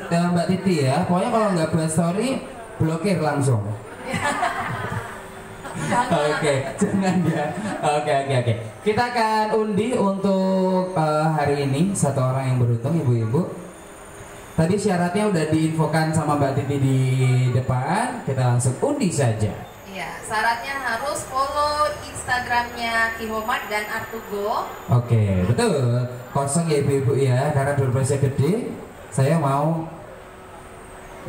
Mbak Titi ya. Pokoknya kalau nggak buat story blokir langsung. Oke, jangan ya. Oke. Kita akan undi untuk hari ini satu orang yang beruntung ibu-ibu. Tadi syaratnya udah diinfokan sama Mbak Titi di depan. Kita langsung undi saja. Iya, syaratnya harus follow Instagramnya Kihomart dan Artugo. Oke, betul. Kosong ya ibu-ibu ya, karena door prize-nya gede. Saya mau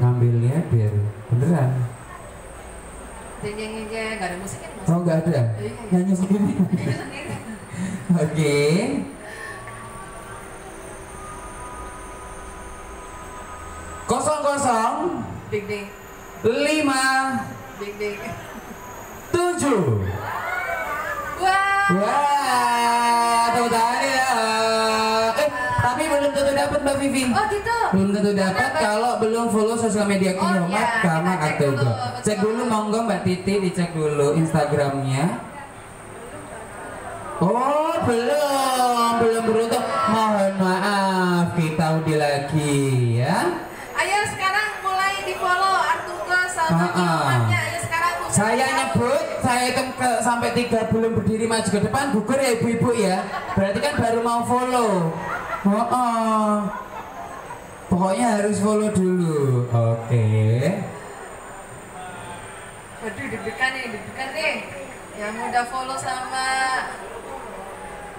ngambilnya biar beneran. Jeng nggak ada musiknya nih Mas. Oh nggak ada, Iya. nyanyi sendiri. Nyanyi sendiri. Oke. Kosong Ding ding, 5 ding ding. 7. Wah. Wah, tepuk tangan ya. Tapi belum tentu dapat Mbak Vivi. Oh gitu. Belum tentu dapat Kenapa? kalau belum follow sosial media Oh, Kihomart iya, sama kita cek Artugo. dulu, betul. Cek dulu monggo Mbak Titi, dicek dulu Instagramnya. Oh belum beruntung. Mohon maaf, kita undi lagi ya. Ayo sekarang mulai di follow Artugo sama Kihomartnya. Ayo sekarang Bu. Saya nyebut, saya hitung sampai 3 belum berdiri maju ke depan, gugur ya ibu-ibu ya. Berarti kan baru mau follow. Pokoknya harus follow dulu. Oke. Waduh, deg-degan nih. Yang udah follow sama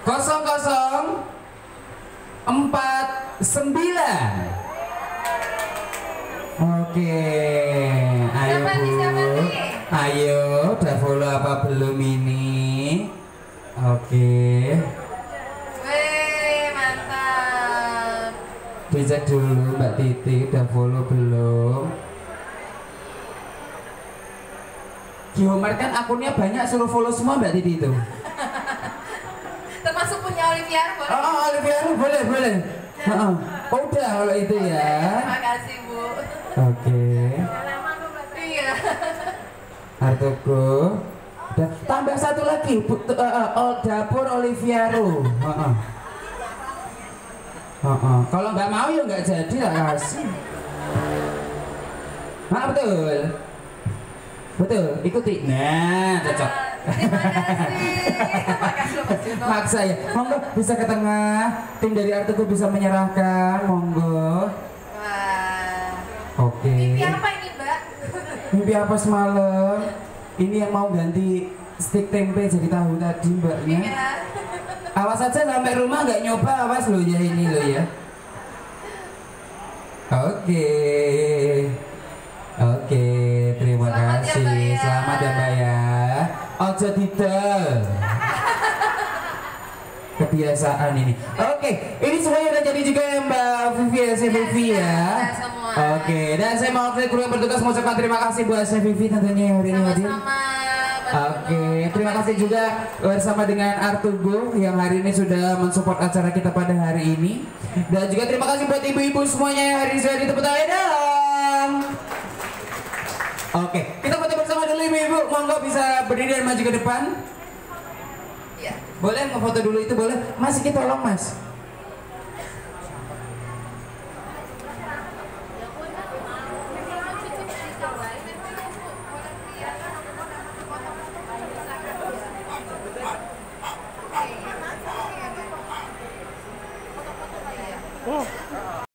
0049. Oke. Ayo Siapa Bu. nih? Ayo, udah follow apa belum ini? Oke. Wih, mantap. Dicek dulu Mbak Titi udah follow belum? Gihomar kan akunnya banyak, suruh follow semua Mbak Titi itu. Termasuk punya Olivia, boleh? Oh, Olivia boleh. Oh, udah kalau itu ya. Terima kasih, Bu. Oke. Iya. Artuku. Udah tambah satu lagi, dapur Olivia Ru. Kalau nggak mau ya nggak jadi lah kasih. Betul, ikuti. Nah, cocok. Terima kasih Mas Juno. Maksa ya. Monggo bisa ke tengah. Tim dari Artuku bisa menyerahkan. Monggo. Wah. Oke. Mimpi apa ini, Mbak? Mimpi apa semalam? Ini yang mau ganti stik tempe jadi tahu tadi mbaknya. Iya. Awas aja sampai rumah nggak nyoba, awas lo ya ini lo ya. Oke, terima Selamat ya, kasih. Mbak ya. Selamat ya Mbak ya. Ojo didel. Kebiasaan ini. Oke, ini semuanya udah jadi juga ya Mbak Vivi ya, Chef Vivi ya. Sudah semua. Oke, dan saya mau kru yang bertugas mengucapkan terima kasih buat Chef Vivi tentunya yang hari ini hadir. Sama-sama. Oke, terima kasih juga bersama dengan Artugo yang hari ini sudah mensupport acara kita pada hari ini. Dan juga terima kasih buat ibu-ibu semuanya yang hari ini sudah ditepuk tangan dong. Oke, kita foto bersama dulu ibu-ibu. Monggo bisa berdiri dan maju ke depan. Iya. Boleh mau foto dulu itu boleh. Mas, kita tolong Mas.